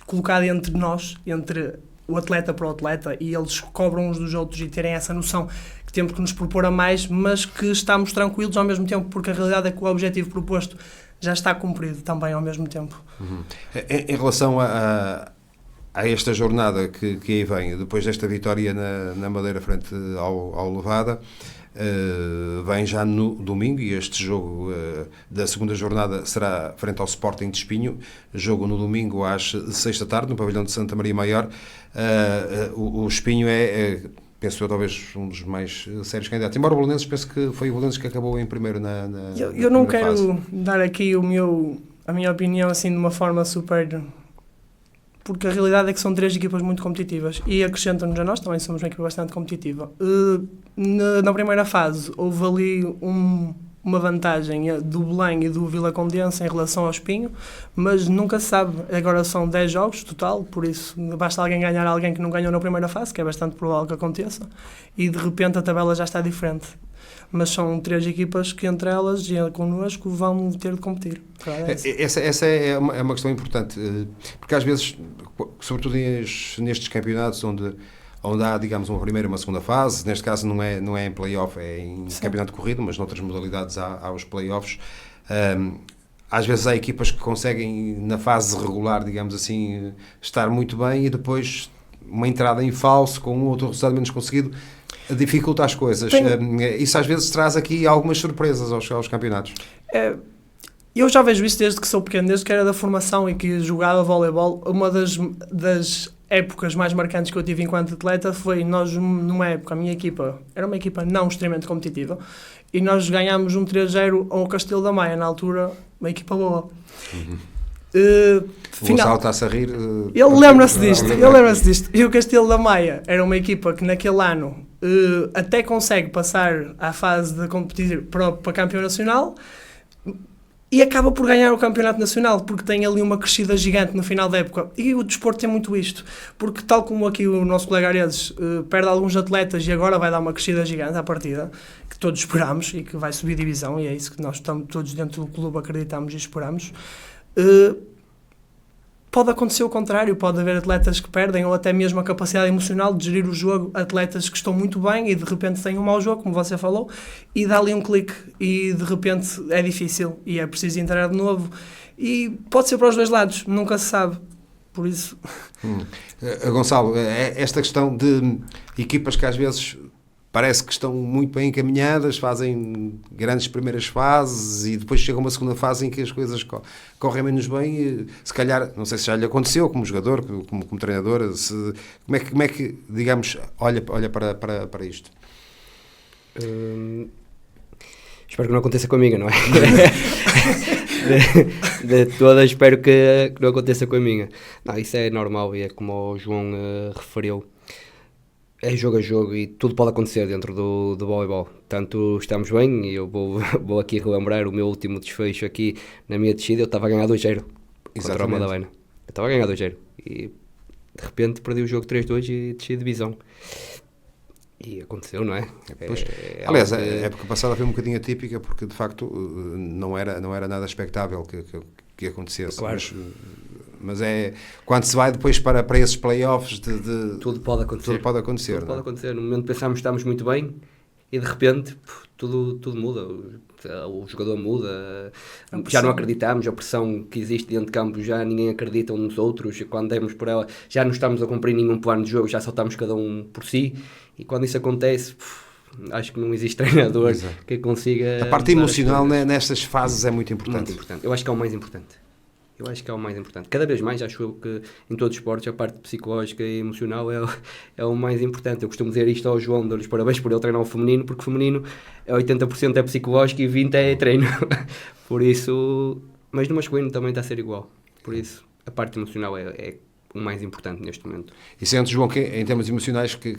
Speaker 4: colocada entre nós, entre o atleta para o atleta, e eles cobram uns dos outros e terem essa noção que temos que nos propor a mais, mas que estamos tranquilos ao mesmo tempo, porque a realidade é que o objetivo proposto já está cumprido também ao mesmo tempo.
Speaker 1: Uhum. Em relação a esta jornada que aí vem, depois desta vitória na Madeira frente ao Levada, vem já no domingo, e este jogo da segunda jornada será frente ao Sporting de Espinho, jogo no domingo às 6 da tarde, no pavilhão de Santa Maria Maior. O Espinho penso eu, talvez um dos mais sérios candidatos, embora o Belenenses, penso que foi o Belenenses que acabou em primeiro na
Speaker 4: eu não quero
Speaker 1: fase.
Speaker 4: Dar aqui a minha opinião assim de uma forma super... porque a realidade é que são 3 equipas muito competitivas e acrescentam-nos a nós, também somos uma equipa bastante competitiva. Na primeira fase houve ali uma vantagem do Belém e do Vila Condense em relação ao Espinho, mas nunca se sabe. Agora são 10 jogos total, por isso basta alguém ganhar alguém que não ganhou na primeira fase, que é bastante provável que aconteça, e de repente a tabela já está diferente. Mas são 3 equipas que entre elas e connosco vão ter de competir.
Speaker 1: Essa é uma questão importante, porque às vezes, sobretudo nestes campeonatos onde há, digamos, uma primeira e uma segunda fase, neste caso não é em play-off, é em campeonato de corrida, mas noutras modalidades há os play-offs. Às vezes há equipas que conseguem, na fase regular, digamos assim, estar muito bem, e depois uma entrada em falso com um outro resultado menos conseguido dificulta as coisas. Isso às vezes traz aqui algumas surpresas aos campeonatos.
Speaker 4: Eu já vejo isso desde que sou pequeno, desde que era da formação e que jogava voleibol. Uma das épocas mais marcantes que eu tive enquanto atleta foi nós, numa época, a minha equipa era uma equipa não extremamente competitiva, e nós ganhámos um 3-0 ao Castelo da Maia, na altura, uma equipa boa.
Speaker 1: Uhum. O
Speaker 4: Final,
Speaker 1: Gonçalo está-se a rir.
Speaker 4: Ele lembra-se disto. E o Castelo da Maia era uma equipa que naquele ano até consegue passar à fase de competir para campeão nacional e acaba por ganhar o campeonato nacional, porque tem ali uma crescida gigante no final da época. E o desporto tem muito isto, porque tal como aqui o nosso colega Aredes perde alguns atletas e agora vai dar uma crescida gigante à partida, que todos esperamos, e que vai subir divisão, e é isso que nós estamos todos dentro do clube, acreditamos e esperamos. pode acontecer o contrário, pode haver atletas que perdem ou até mesmo a capacidade emocional de gerir o jogo, atletas que estão muito bem e de repente têm um mau jogo, como você falou, e dá ali um clique e de repente é difícil e é preciso entrar de novo e pode ser para os dois lados, nunca se sabe, por isso...
Speaker 1: Gonçalo, esta questão de equipas que às vezes parece que estão muito bem encaminhadas, fazem grandes primeiras fases e depois chega uma segunda fase em que as coisas correm menos bem. E, se calhar, não sei se já lhe aconteceu como jogador, como treinador, como é que, digamos, olha para isto?
Speaker 3: Espero que não aconteça comigo, não é? de todas, espero que não aconteça com a minha. Não, isso é normal e é como o João referiu. É jogo a jogo e tudo pode acontecer dentro do voleibol. Tanto estamos bem, e eu vou aqui relembrar o meu último desfecho aqui na minha descida, eu estava a ganhar 2-0 contra o Madalena. Eu estava a ganhar 2-0 e de repente perdi o jogo 3-2 e desci de divisão. E aconteceu, não é?
Speaker 1: Aliás, a época passada foi um bocadinho atípica porque de facto não era nada expectável que acontecesse.
Speaker 3: Claro.
Speaker 1: Mas é quando se vai depois para esses playoffs
Speaker 3: tudo pode acontecer.
Speaker 1: Tudo pode acontecer.
Speaker 3: Tudo pode acontecer. No momento pensámos que estamos muito bem e de repente tudo muda. O jogador muda. Já não acreditamos. A pressão que existe dentro de campo, já ninguém acredita uns nos outros. Quando demos por ela, já não estamos a cumprir nenhum plano de jogo, já só estamos cada um por si. E quando isso acontece, acho que não existe treinador que consiga...
Speaker 1: A parte emocional nestas fases é muito importante.
Speaker 3: Muito importante. Eu acho que é o mais importante. Cada vez mais acho eu que em todos os esportes a parte psicológica e emocional é o mais importante. Eu costumo dizer isto ao João, dou-lhes parabéns por ele treinar o feminino, porque o feminino é 80% é psicológico e 20% é treino. Por isso, mas no masculino também está a ser igual. Por isso, a parte emocional é o mais importante neste momento.
Speaker 1: E sentes, João, que em termos emocionais que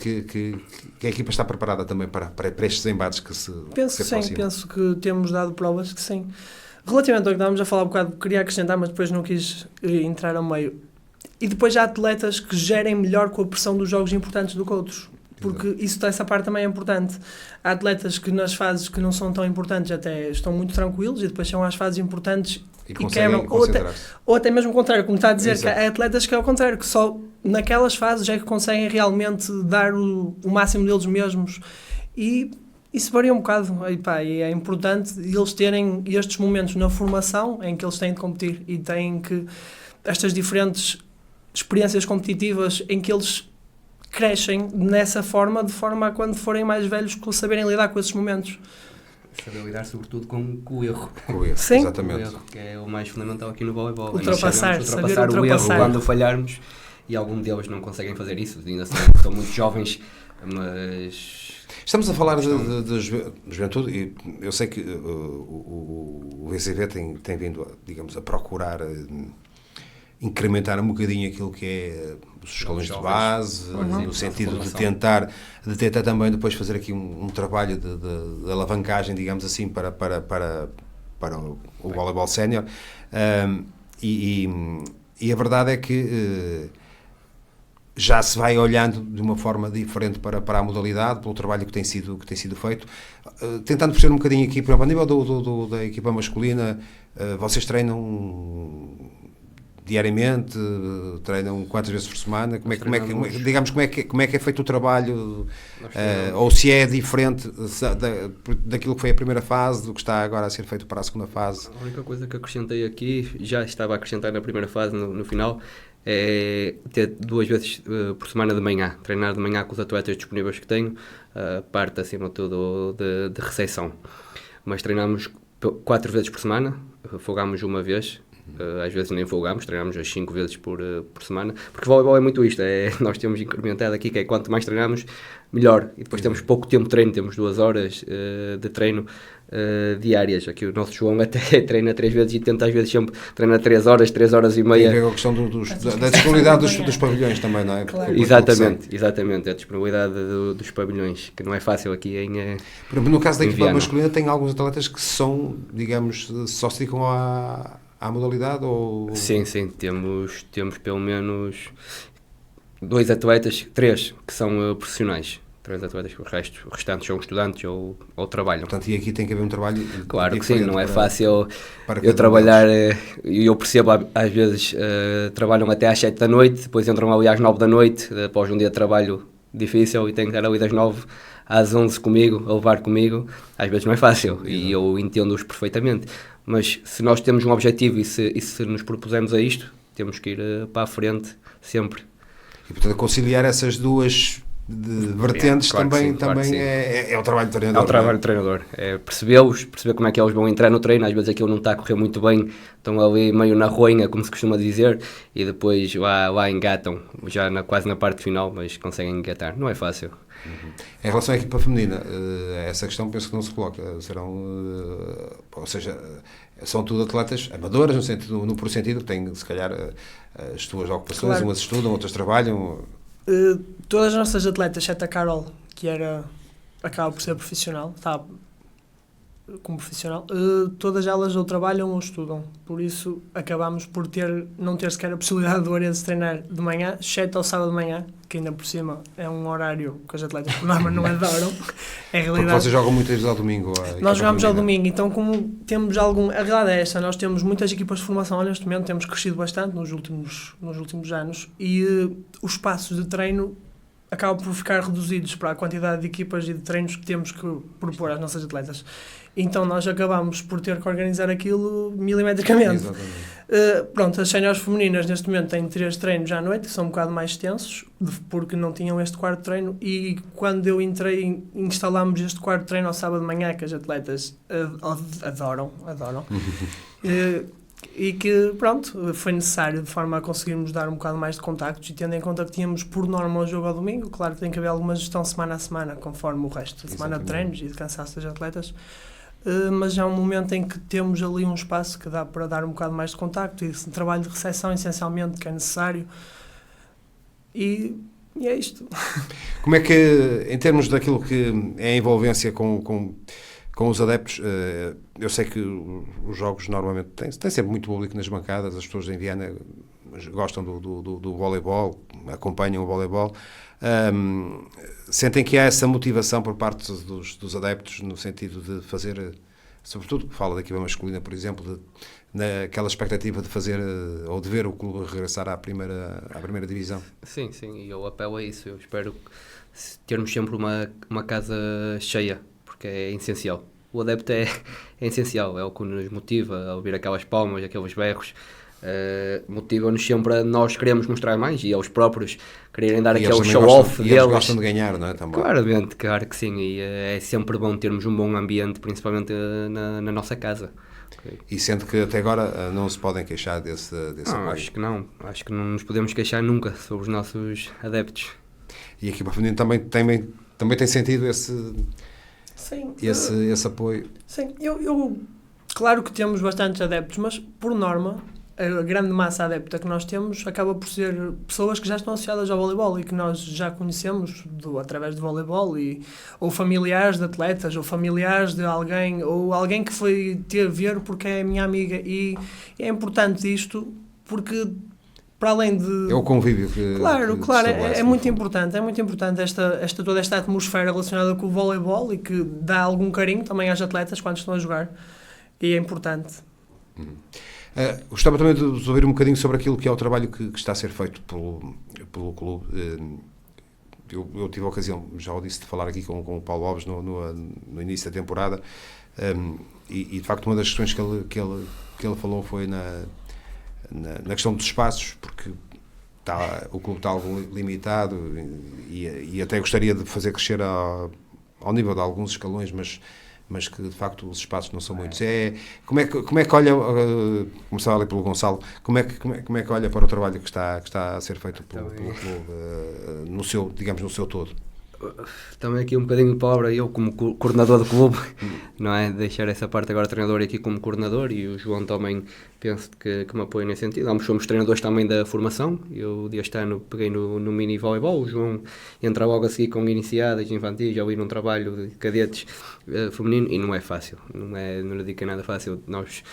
Speaker 1: a equipa está preparada também para estes embates que se aproximam?
Speaker 4: Penso que temos dado provas que sim. Relativamente ao que estávamos a falar um bocado, queria acrescentar, mas depois não quis entrar ao meio. E depois há atletas que gerem melhor com a pressão dos jogos importantes do que outros. Porque essa parte também é importante. Há atletas que nas fases que não são tão importantes até estão muito tranquilos e depois são as fases importantes e quebram. Ou até mesmo o contrário, como está a dizer, que há atletas que é o contrário, que só naquelas fases é que conseguem realmente dar o máximo deles mesmos. E isso varia um bocado, e é importante eles terem estes momentos na formação em que eles têm de competir e têm que, estas diferentes experiências competitivas em que eles crescem nessa forma, de forma a quando forem mais velhos saberem lidar com esses momentos.
Speaker 3: Saber lidar sobretudo com o erro.
Speaker 4: Sim.
Speaker 1: Exatamente.
Speaker 3: O erro, que é o mais fundamental aqui no voleibol.
Speaker 4: Ultrapassar
Speaker 3: o erro quando falharmos, e alguns deles não conseguem fazer isso, ainda são muito jovens, mas...
Speaker 1: Estamos a falar de juventude e eu sei que o VCV tem vindo, digamos, a procurar incrementar um bocadinho aquilo que é os escalões de base, no sentido de tentar também depois fazer aqui um trabalho de alavancagem, digamos assim, para o voleibol sénior. E a verdade é que já se vai olhando de uma forma diferente para a modalidade, pelo trabalho que tem sido feito. Tentando perceber um bocadinho aqui, por exemplo, a nível da equipa masculina, vocês treinam diariamente, treinam quantas vezes por semana? Como é que é feito o trabalho? Ou se é diferente daquilo que foi a primeira fase, do que está agora a ser feito para a segunda fase?
Speaker 3: A única coisa que acrescentei aqui, já estava a acrescentar na primeira fase, no final, é ter 2 vezes por semana de manhã, treinar de manhã com os atletas disponíveis que tenho, parte acima de tudo de recepção. Mas treinamos 4 vezes por semana, folgamos uma vez, às vezes nem folgamos, treinamos as 5 vezes por semana, porque o voleibol é muito isto, nós temos incrementado aqui, que é quanto mais treinamos, melhor, e depois temos pouco tempo de treino, temos 2 horas de treino diárias. Aqui o nosso João até treina 3 vezes e tenta às vezes sempre treinar 3 horas e meia.
Speaker 1: Tem a ver com a questão da disponibilidade dos pavilhões também, não é?
Speaker 4: Claro.
Speaker 3: Exatamente, a disponibilidade dos pavilhões, que não é fácil aqui em
Speaker 1: Por exemplo, no caso da equipa masculina tem alguns atletas que são, digamos, só se dedicam à modalidade? Ou...
Speaker 3: Sim, temos pelo menos 2 atletas, 3 que são profissionais. 3 atletas, os restantes são estudantes ou trabalham.
Speaker 1: Portanto, e aqui tem que haver um trabalho.
Speaker 3: Claro que sim, não é fácil
Speaker 1: para
Speaker 3: eu trabalhar, e eu percebo, às vezes trabalham até às 7 da noite, depois entram ali às 9 da noite, após um dia de trabalho difícil, e têm que estar ali das 9 às 11 comigo, a levar comigo, às vezes não é fácil, e eu entendo-os perfeitamente, mas se nós temos um objetivo e se nos propusemos a isto, temos que ir para a frente sempre.
Speaker 1: E, portanto, conciliar essas duas vertentes
Speaker 3: claro
Speaker 1: também,
Speaker 3: sim, claro
Speaker 1: também é o trabalho do treinador.
Speaker 3: É o trabalho do treinador, é percebê-los, perceber como é que eles vão entrar no treino, às vezes aquilo não está a correr muito bem, estão ali meio na roinha, como se costuma dizer, e depois lá engatam, já quase na parte final, mas conseguem engatar, não é fácil.
Speaker 1: Em relação à equipa feminina, essa questão penso que não se coloca, ou seja, são tudo atletas amadoras, no puro sentido, que têm se calhar as suas ocupações,
Speaker 4: Claro.
Speaker 1: Umas estudam, outras trabalham.
Speaker 4: Todas as nossas atletas, exceto a Carol, que acaba por ser profissional, está como profissional, todas elas ou trabalham ou estudam, por isso acabamos por não ter sequer a possibilidade do Arezo treinar de manhã, exceto ao sábado de manhã, que ainda por cima é um horário que as atletas por norma não adoram, é a realidade.
Speaker 1: Porque vocês jogam muitas vezes ao domingo.
Speaker 4: Nós jogamos ao domingo, então como temos a realidade é esta, nós temos muitas equipas de formação, neste momento temos crescido bastante nos últimos anos e os espaços de treino acabam por ficar reduzidos para a quantidade de equipas e de treinos que temos que propor às nossas atletas. Então nós acabamos por ter que organizar aquilo milimetricamente. Pronto, as séniores femininas neste momento têm 3 treinos à noite, que são um bocado mais extensos, porque não tinham este quarto treino, e quando eu entrei, instalámos este quarto treino ao sábado de manhã, que as atletas adoram. E que, pronto, foi necessário de forma a conseguirmos dar um bocado mais de contactos, e tendo em conta que tínhamos por norma o jogo ao domingo, claro que tem que haver alguma gestão semana a semana, conforme o resto da semana de treinos e de cansaço das atletas, mas há um momento em que temos ali um espaço que dá para dar um bocado mais de contacto, e trabalho de recepção essencialmente que é necessário, e é isto.
Speaker 1: Como é que, em termos daquilo que é a envolvência com os adeptos, eu sei que os jogos normalmente têm sempre muito público nas bancadas, as pessoas em Viana gostam do voleibol, acompanham o voleibol, sentem que há essa motivação por parte dos adeptos no sentido de fazer, sobretudo, fala da equipa masculina, por exemplo, naquela expectativa de fazer ou de ver o clube regressar à primeira divisão.
Speaker 3: Sim, e eu apelo a isso, eu espero termos sempre uma casa cheia, porque é essencial. O adepto é essencial, é o que nos motiva a ouvir aquelas palmas, aqueles berros, motiva-nos sempre a nós queremos mostrar mais, e eles próprios quererem dar aquele show-off deles.
Speaker 1: Eles gostam de ganhar, não é? Também.
Speaker 3: Claramente, claro que sim, e é sempre bom termos um bom ambiente, principalmente na nossa casa. Okay.
Speaker 1: E sendo que até agora não se podem queixar desse apoio?
Speaker 3: Acho que não nos podemos queixar nunca sobre os nossos adeptos.
Speaker 1: E a equipa feminina também tem sentido esse apoio?
Speaker 4: Sim, eu claro que temos bastantes adeptos, mas por norma a grande massa adepta que nós temos acaba por ser pessoas que já estão associadas ao voleibol e que nós já conhecemos através do voleibol, ou familiares de atletas, ou familiares de alguém, ou alguém que foi ver porque é minha amiga, e é importante isto porque para além de...
Speaker 1: É o convívio que...
Speaker 4: Claro, é muito importante toda esta atmosfera relacionada com o voleibol, e que dá algum carinho também às atletas quando estão a jogar, e é importante.
Speaker 1: Gostava também de ouvir um bocadinho sobre aquilo que é o trabalho que está a ser feito pelo clube. Eu tive a ocasião, já o disse, de falar aqui com o Paulo Alves no início da temporada, e de facto uma das questões que ele falou foi na questão dos espaços, porque o clube está algo limitado, e até gostaria de fazer crescer ao nível de alguns escalões, mas que de facto os espaços não são muitos. Como é que olha, começava ali pelo Gonçalo, como é que olha para o trabalho que está a ser feito pelo clube, no seu todo?
Speaker 3: Também aqui um bocadinho de palavra, eu como coordenador do clube, não é? Deixar essa parte agora treinador aqui como coordenador, e o João também penso que me apoia nesse sentido. Ambos somos treinadores também da formação. Eu este ano peguei no mini voleibol, o João entra logo a seguir com iniciadas, infantis, já ouvi num trabalho de cadetes feminino, e não é fácil, não lhe digo que é nada fácil. Nós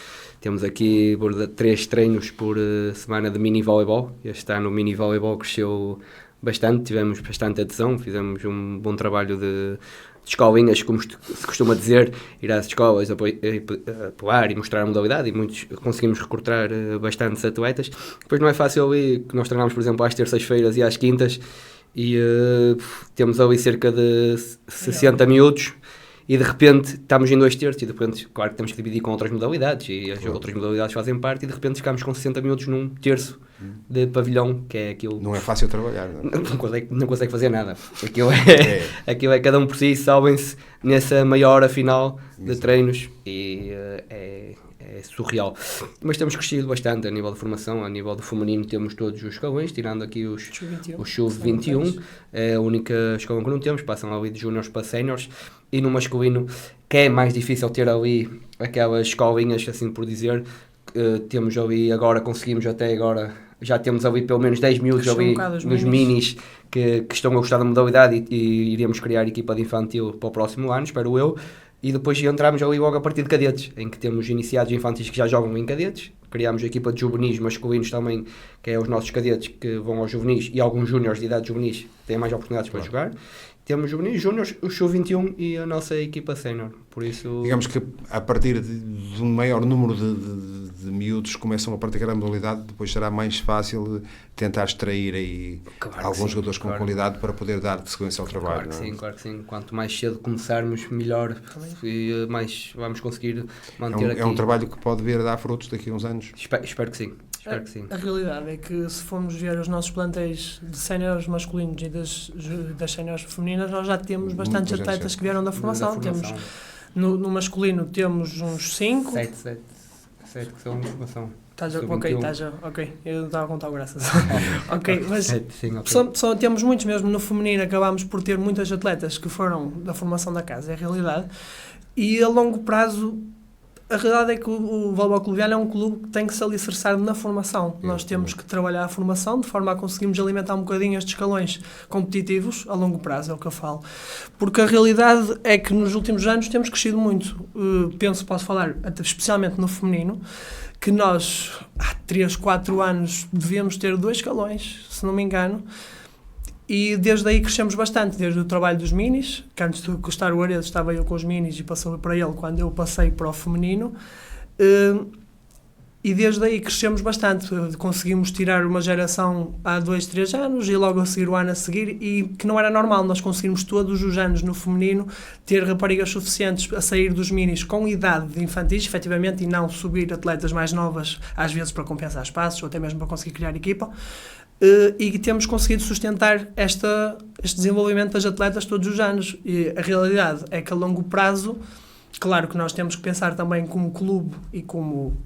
Speaker 3: temos aqui 3 treinos por semana de mini voleibol. Este ano o mini voleibol cresceu bastante, tivemos bastante adesão, fizemos um bom trabalho de escolinhas, como se costuma dizer, ir às escolas apoiar e mostrar a modalidade, e muitos conseguimos recrutar bastantes atletas. Depois não é fácil ali, que nós treinamos, por exemplo, às terças-feiras e às quintas, e temos ali cerca de 60 miúdos, e de repente estamos em 2 terços, e de repente, claro que temos que dividir com outras modalidades, e as outras modalidades fazem parte, e de repente ficamos com 60 minutos num terço de pavilhão, que é aquilo...
Speaker 1: Não é fácil trabalhar, não é?
Speaker 3: Não consegue fazer nada. Aquilo é cada um por si, salvem-se nessa meia hora final de treinos, e é surreal. Mas temos crescido bastante a nível de formação, a nível do feminino temos todos os escalões, tirando aqui os sub-21, é a única escalão que não temos, passam ali de júniores para séniores, e no masculino, que é mais difícil ter ali aquelas escolinhas, assim por dizer, temos ali agora, conseguimos até agora, já temos ali pelo menos 10 miúdos ali nos minis que estão a gostar da modalidade, e iremos criar equipa de infantil para o próximo ano, espero eu. E depois entramos ali logo a partir de cadetes, em que temos iniciados infantis que já jogam em cadetes, criámos a equipa de juvenis masculinos também, que é os nossos cadetes que vão aos juvenis, e alguns júniores de idade juvenis têm mais oportunidades para jogar. Temos juvenis, júniores, o sub-21 e a nossa equipa sénior, por isso... Digamos
Speaker 1: que a partir de um maior número de miúdos que começam a praticar a modalidade, depois será mais fácil tentar extrair aí alguns jogadores com qualidade para poder dar sequência ao trabalho.
Speaker 3: Claro que sim. Quanto mais cedo começarmos, melhor, e mais vamos conseguir manter aqui.
Speaker 1: É um trabalho que pode vir a dar frutos daqui a uns anos?
Speaker 3: Espero que sim.
Speaker 4: A realidade é que, se formos ver os nossos plantéis de séniores masculinos e das séniores femininas, nós já temos bastantes atletas que vieram da formação. Temos, no masculino temos uns 5.
Speaker 3: 7 que são de formação.
Speaker 4: Ok, eu não estava a contar graças. Ok, mas só temos muitos mesmo. No feminino acabámos por ter muitas atletas que foram da formação da casa, é a realidade. E a longo prazo, a realidade é que o Voleibol Clube Viana é um clube que tem que se alicerçar na formação. Nós temos que trabalhar a formação de forma a conseguirmos alimentar um bocadinho estes escalões competitivos a longo prazo, é o que eu falo. Porque a realidade é que nos últimos anos temos crescido muito. Posso falar especialmente no feminino, que nós há 3, 4 anos devíamos ter 2 escalões, se não me engano, e desde aí crescemos bastante, desde o trabalho dos minis, que antes de custar o Aredo estava eu com os minis e passou para ele quando eu passei para o feminino, e desde aí crescemos bastante, conseguimos tirar uma geração há 2, 3 anos e logo a seguir o ano a seguir, e que não era normal nós conseguirmos todos os anos no feminino ter raparigas suficientes a sair dos minis com idade de infantis, efetivamente, e não subir atletas mais novas, às vezes para compensar espaços ou até mesmo para conseguir criar equipa. E temos conseguido sustentar este desenvolvimento das atletas todos os anos. E a realidade é que a longo prazo, claro que nós temos que pensar também como clube e como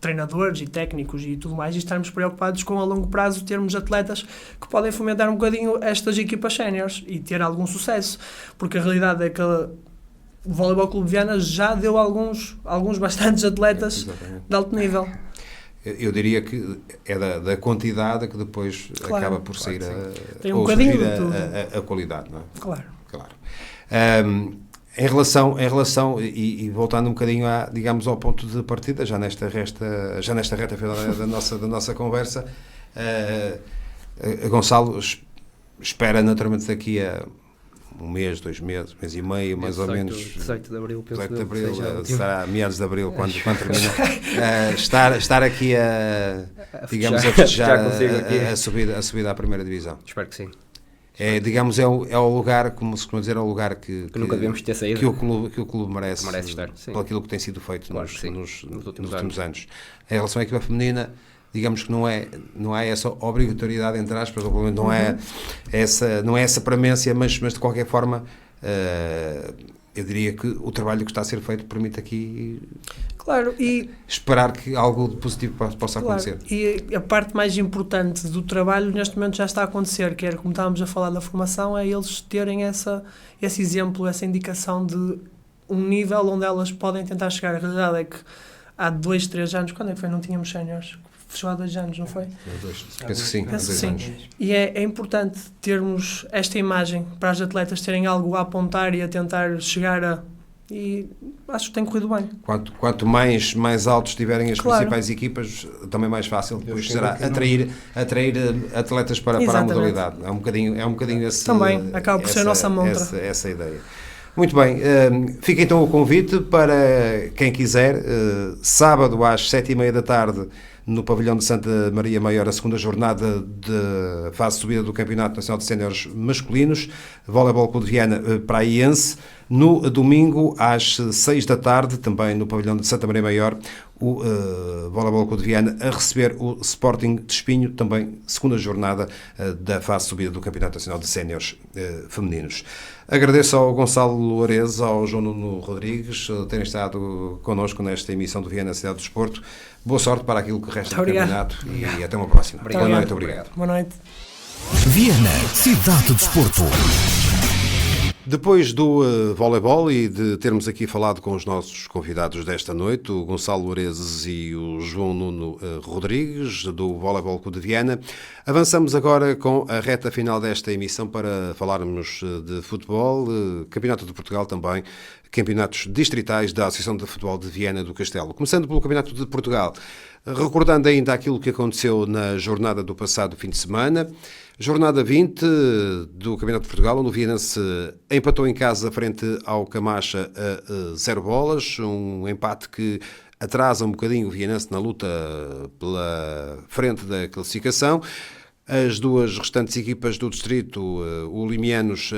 Speaker 4: treinadores e técnicos e tudo mais, e estarmos preocupados com a longo prazo termos atletas que podem fomentar um bocadinho estas equipas séniores e ter algum sucesso, porque a realidade é que o Voleibol Clube Viana já deu alguns bastantes atletas de alto nível.
Speaker 1: Eu diria que é da quantidade que depois acaba por sair a qualidade, não é? Claro. Em relação e voltando um bocadinho digamos, ao ponto de partida, já nesta reta final da nossa conversa, Gonçalo espera naturalmente daqui a um mês, 2 meses, mês e meio, mais ou menos.
Speaker 3: 18 de Abril, penso
Speaker 1: 18 de Abril, será meados de Abril, quando termina. Estar aqui a festejar a subida à primeira divisão.
Speaker 3: Espero que sim.
Speaker 1: Digamos, é o lugar, como se costuma dizer, é o lugar que
Speaker 3: nunca devemos ter saído.
Speaker 1: Que o clube merece
Speaker 3: estar,
Speaker 1: por aquilo que tem sido feito nos últimos anos. Em relação à equipa feminina, digamos que não há essa obrigatoriedade, entre aspas, ou pelo menos não é essa premência, mas de qualquer forma eu diria que o trabalho que está a ser feito permite aqui esperar que algo de positivo possa acontecer.
Speaker 4: E a parte mais importante do trabalho neste momento já está a acontecer, que era, como estávamos a falar da formação, é eles terem esse exemplo, essa indicação de um nível onde elas podem tentar chegar. A realidade é que há 2, 3 anos, quando é que foi? Não tínhamos séniores. Fechou há 2 anos, não foi?
Speaker 1: Penso que sim. Anos.
Speaker 4: E é importante termos esta imagem para as atletas terem algo a apontar e a tentar chegar a e acho que tem corrido bem.
Speaker 1: Quanto mais altos tiverem as
Speaker 4: Claro.
Speaker 1: principais equipas, também mais fácil depois será atrair atletas para a modalidade. É um bocadinho esse,
Speaker 4: Também, acaba por ser a nossa montra.
Speaker 1: essa ideia. Muito bem, fica então o convite para quem quiser, sábado às 7h30 da tarde, no pavilhão de Santa Maria Maior, a segunda jornada de fase de subida do Campeonato Nacional de Séniores Masculinos, Voleibol Clube de Viana Praiense. No domingo, às 6 da tarde, também no pavilhão de Santa Maria Maior, o Voleibol Clube de Viana a receber o Sporting de Espinho, também segunda jornada da fase de subida do Campeonato Nacional de Séniores Femininos. Agradeço ao Gonçalo Loarez, ao João Nuno Rodrigues, terem estado connosco nesta emissão do Viana Cidade do Desporto. Boa sorte para aquilo que resta do campeonato e até uma próxima. Boa noite, obrigado.
Speaker 4: Boa noite.
Speaker 2: Viana Cidade do Desporto.
Speaker 1: Depois do voleibol e de termos aqui falado com os nossos convidados desta noite, o Gonçalo Loarez e o João Nuno Rodrigues, do Voleibol Clube de Viana, avançamos agora com a reta final desta emissão para falarmos de futebol, Campeonato de Portugal também, campeonatos distritais da Associação de Futebol de Viana do Castelo. Começando pelo Campeonato de Portugal, recordando ainda aquilo que aconteceu na jornada do passado fim de semana, jornada 20 do Campeonato de Portugal, onde o Vianense empatou em casa frente ao Camacha a 0 bolas, um empate que atrasa um bocadinho o Vianense na luta pela frente da classificação. As duas restantes equipas do distrito, o Limianos,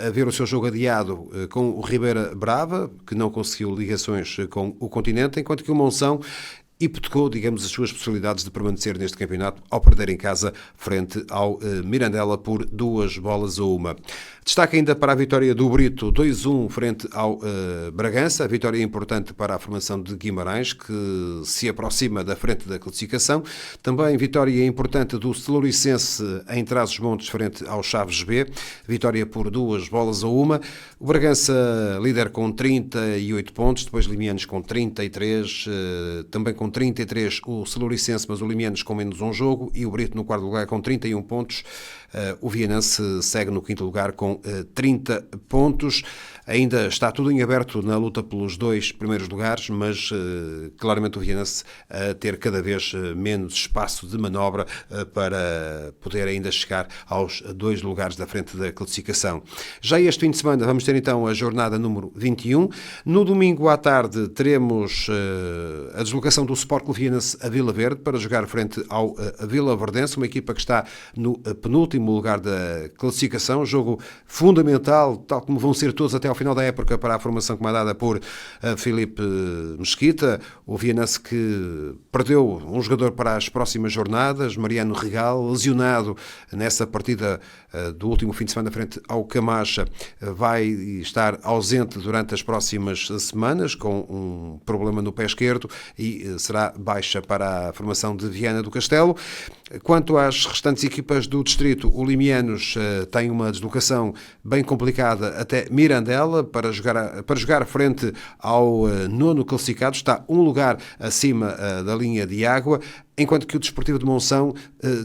Speaker 1: a ver o seu jogo adiado com o Ribeira Brava, que não conseguiu ligações com o continente, enquanto que o Monção hipotecou, digamos, as suas possibilidades de permanecer neste campeonato ao perder em casa frente ao Mirandela por 2 bolas a 1. Destaque ainda para a vitória do Brito 2-1 frente ao Bragança, a vitória importante para a formação de Guimarães, que se aproxima da frente da classificação. Também vitória importante do Celuricense em Trás-os-Montes frente ao Chaves B, vitória por 2 bolas a 1. O Bragança líder com 38 pontos, depois Limianos com 33, também com 33 o Celuricense, mas o Limianos com menos um jogo, e o Brito no quarto lugar com 31 pontos. O Vianense segue no quinto lugar com 30 pontos. Ainda está tudo em aberto na luta pelos 2 primeiros lugares, mas claramente o Vianense a ter cada vez menos espaço de manobra para poder ainda chegar aos 2 lugares da frente da classificação. Já este fim de semana vamos ter então a jornada número 21. No domingo à tarde teremos a deslocação do Sport Clube Vianense a Vila Verde para jogar frente ao Vila Verdense, uma equipa que está no penúltimo lugar da classificação. Jogo fundamental, tal como vão ser todos até ao final da época, para a formação comandada por Filipe Mesquita. O Vianense que perdeu um jogador para as próximas jornadas, Mariano Regal, lesionado nessa partida do último fim de semana frente ao Camacha, vai estar ausente durante as próximas semanas com um problema no pé esquerdo e será baixa para a formação de Viana do Castelo. Quanto às restantes equipas do distrito, o Limianos tem uma deslocação bem complicada até Mirandela para jogar frente ao nono classificado, está um lugar acima da linha de água, enquanto que o Desportivo de Monção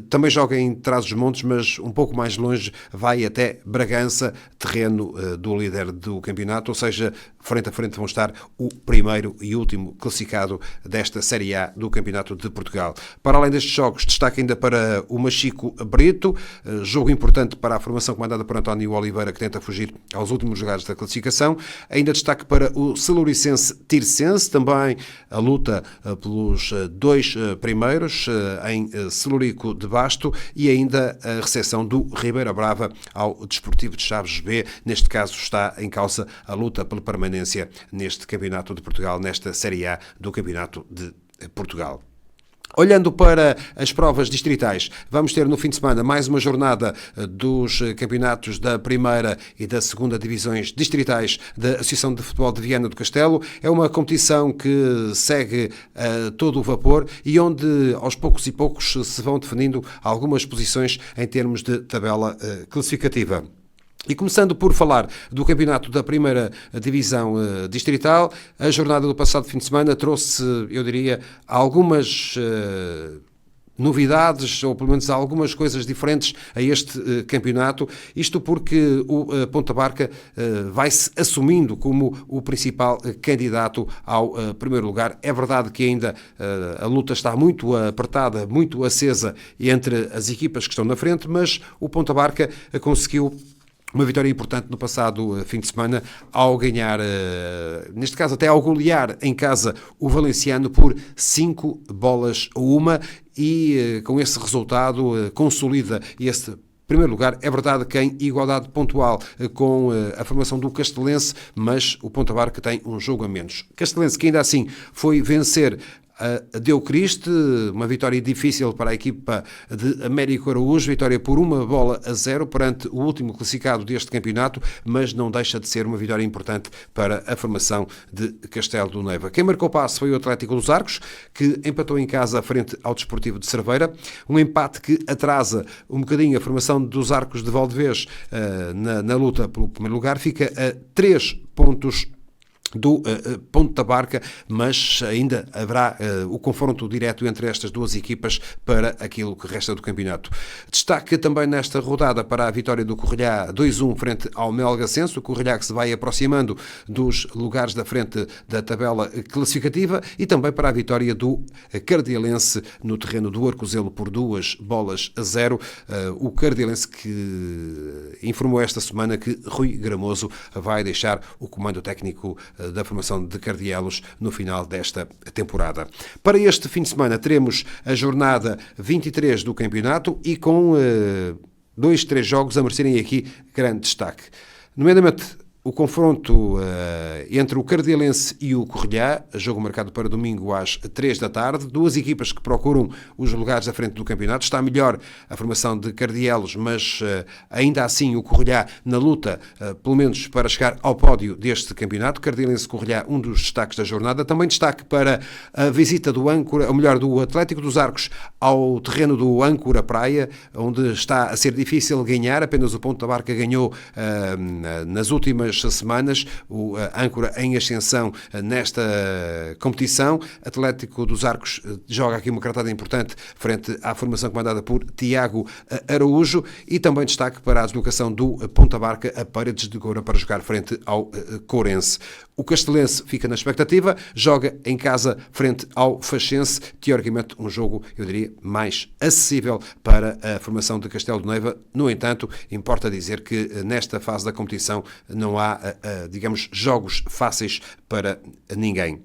Speaker 1: também joga em Trás-os-Montes, mas um pouco mais longe, vai até Bragança, terreno do líder do campeonato, ou seja, frente a frente vão estar o primeiro e último classificado desta Série A do Campeonato de Portugal. Para além destes jogos, destaque ainda para o Machico Brito, jogo importante para a formação comandada por António Oliveira, que tenta fugir aos últimos lugares da classificação. Ainda destaque para o Celuricense Tirsense, também a luta pelos 2 primeiros, em Celurico de Basto, e ainda a recepção do Ribeira Brava ao Desportivo de Chaves B. Neste caso está em causa a luta pela permanência neste Campeonato de Portugal, nesta Série A do Campeonato de Portugal. Olhando para as provas distritais, vamos ter no fim de semana mais uma jornada dos campeonatos da primeira e da segunda divisões distritais da Associação de Futebol de Viana do Castelo. É uma competição que segue a todo o vapor e onde aos poucos e poucos se vão definindo algumas posições em termos de tabela classificativa. E começando por falar do campeonato da primeira divisão distrital, a jornada do passado fim de semana trouxe, eu diria, algumas novidades, ou pelo menos algumas coisas diferentes a este campeonato, isto porque o Ponta Barca vai-se assumindo como o principal candidato ao primeiro lugar. É verdade que ainda a luta está muito apertada, muito acesa entre as equipas que estão na frente, mas o Ponta Barca conseguiu uma vitória importante no passado fim de semana ao ganhar, neste caso até ao golear em casa o Valenciano por 5-1 e com esse resultado consolida esse primeiro lugar. É verdade que em igualdade pontual com a formação do Castelense, mas o Ponta Barca tem um jogo a menos. Castelense que ainda assim foi vencer a Deu Criste, uma vitória difícil para a equipa de Américo Araújo, vitória por 1-0 perante o último classificado deste campeonato, mas não deixa de ser uma vitória importante para a formação de Castelo do Neiva. Quem marcou o passo foi o Atlético dos Arcos, que empatou em casa frente ao Desportivo de Cerveira, um empate que atrasa um bocadinho a formação dos Arcos de Valdevez na luta pelo primeiro lugar, fica a 3 pontos do Ponta Barca, mas ainda haverá o confronto direto entre estas duas equipas para aquilo que resta do campeonato. Destaque também nesta rodada para a vitória do Correlhá 2-1 frente ao Melgacense, o Correlhá que se vai aproximando dos lugares da frente da tabela classificativa, e também para a vitória do Cardielense no terreno do Arcozelo por 2-0. O Cardielense que informou esta semana que Rui Gramoso vai deixar o comando técnico da formação de Cardielos no final desta temporada. Para este fim de semana teremos a jornada 23 do campeonato e com 2-3 jogos a merecerem aqui grande destaque. Nomeadamente o confronto entre o Cardielense e o Correlhá, jogo marcado para domingo às 3 da tarde, duas equipas que procuram os lugares à frente do campeonato. Está melhor a formação de Cardielos, mas ainda assim o Correlhá na luta, pelo menos para chegar ao pódio deste campeonato. Cardielense-Correlhá, um dos destaques da jornada. Também destaque para a visita do Âncora, ou melhor, do Atlético dos Arcos ao terreno do Âncora Praia, onde está a ser difícil ganhar. Apenas o Ponta Barca ganhou nas últimas semanas, o Âncora em ascensão nesta competição. Atlético dos Arcos joga aqui uma cartada importante frente à formação comandada por Tiago Araújo, e também destaque para a deslocação do Ponta Barca a Paredes de Goura para jogar frente ao Courense. O Castelense fica na expectativa, joga em casa frente ao Faxense, teoricamente um jogo, eu diria, mais acessível para a formação de Castelo de Neiva. No entanto, importa dizer que nesta fase da competição não há, digamos, jogos fáceis para ninguém.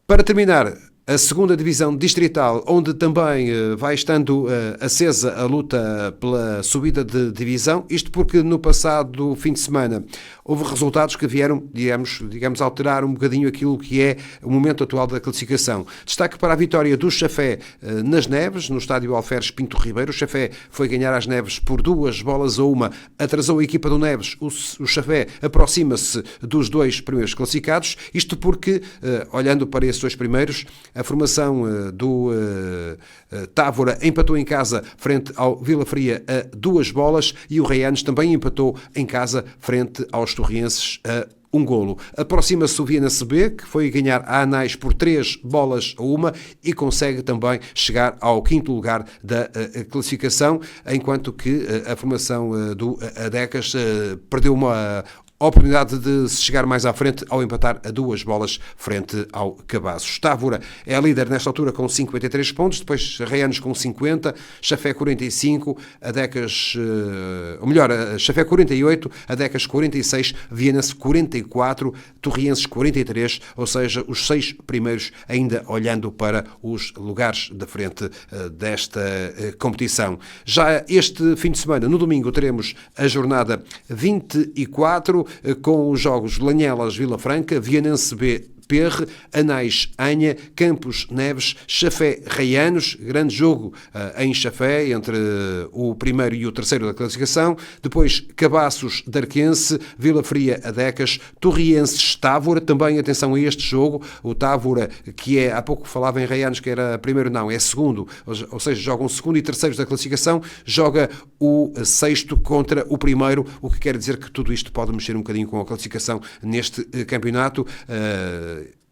Speaker 1: Para terminar, a segunda divisão distrital, onde também vai estando acesa a luta pela subida de divisão, isto porque no passado fim de semana houve resultados que vieram, digamos, alterar um bocadinho aquilo que é o momento atual da classificação. Destaque para a vitória do Chafé nas Neves, no estádio Alferes Pinto Ribeiro. O Chafé foi ganhar às Neves por 2-1, atrasou a equipa do Neves. O Chafé aproxima-se dos dois primeiros classificados, isto porque, olhando para esses dois primeiros, a formação do Távora empatou em casa frente ao Vila Fria a 2 e o Reianos também empatou em casa frente aos Torrienses a 1. Aproxima-se o Viana CB, que foi ganhar a Anais por 3-1 e consegue também chegar ao 5º lugar da classificação, enquanto que a formação do Adecas perdeu uma oportunidade de se chegar mais à frente ao empatar a 2 frente ao Cabazos. Távora é a líder nesta altura com 53 pontos, depois Reianos com 50, Chafé 45, Adecas, ou melhor, Chafé 48, Adecas 46, Viana-se 44, Torrienses 43, ou seja, os 6 primeiros ainda olhando para os lugares da frente desta competição. Já este fim de semana, no domingo, teremos a jornada 24, com os jogos Lanhelas, Vila Franca, Vianense B, Perre, Anais, Anha, Campos Neves, Chafé, Reianos, grande jogo em Chafé, entre o primeiro e o terceiro da classificação, depois Cabaços, Darquense, Vila Fria, Adecas, Torrienses, Távora, também atenção a este jogo, o Távora, que é, há pouco falava em Reianos que era primeiro, não, é segundo, ou seja, jogam o segundo e terceiro da classificação, joga o sexto contra o primeiro, o que quer dizer que tudo isto pode mexer um bocadinho com a classificação neste campeonato.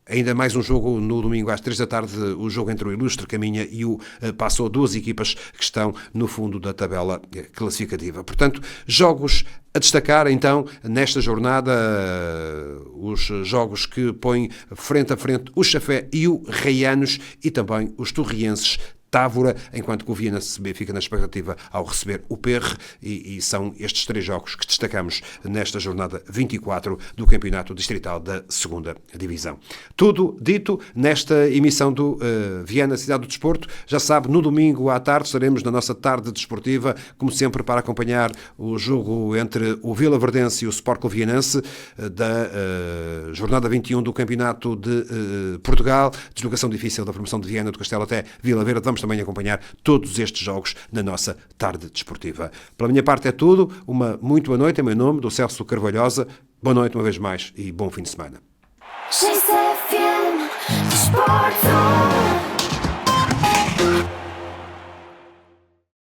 Speaker 1: Ainda mais um jogo no domingo às 3 da tarde, o jogo entre o Ilustre Caminha e o Passou, duas equipas que estão no fundo da tabela classificativa. Portanto, jogos a destacar então nesta jornada, os jogos que põem frente a frente o Chafé e o Reianos e também os torrienses Távora, enquanto que o Viana CB fica na expectativa ao receber o PR, e são estes 3 jogos que destacamos nesta jornada 24 do Campeonato Distrital da 2ª Divisão. Tudo dito nesta emissão do Viana Cidade do Desporto. Já sabe, no domingo à tarde estaremos na nossa tarde desportiva, como sempre, para acompanhar o jogo entre o Vila Verdense e o Sport Clube Vianense da jornada 21 do Campeonato de Portugal. Deslocação difícil da formação de Viana do Castelo até Vila Verde. Vamos também acompanhar todos estes jogos na nossa tarde desportiva. Pela minha parte é tudo. Uma muito boa noite. Em meu nome, do Celso Carvalhosa. Boa noite uma vez mais e bom fim de semana.
Speaker 5: GCFM Desporto.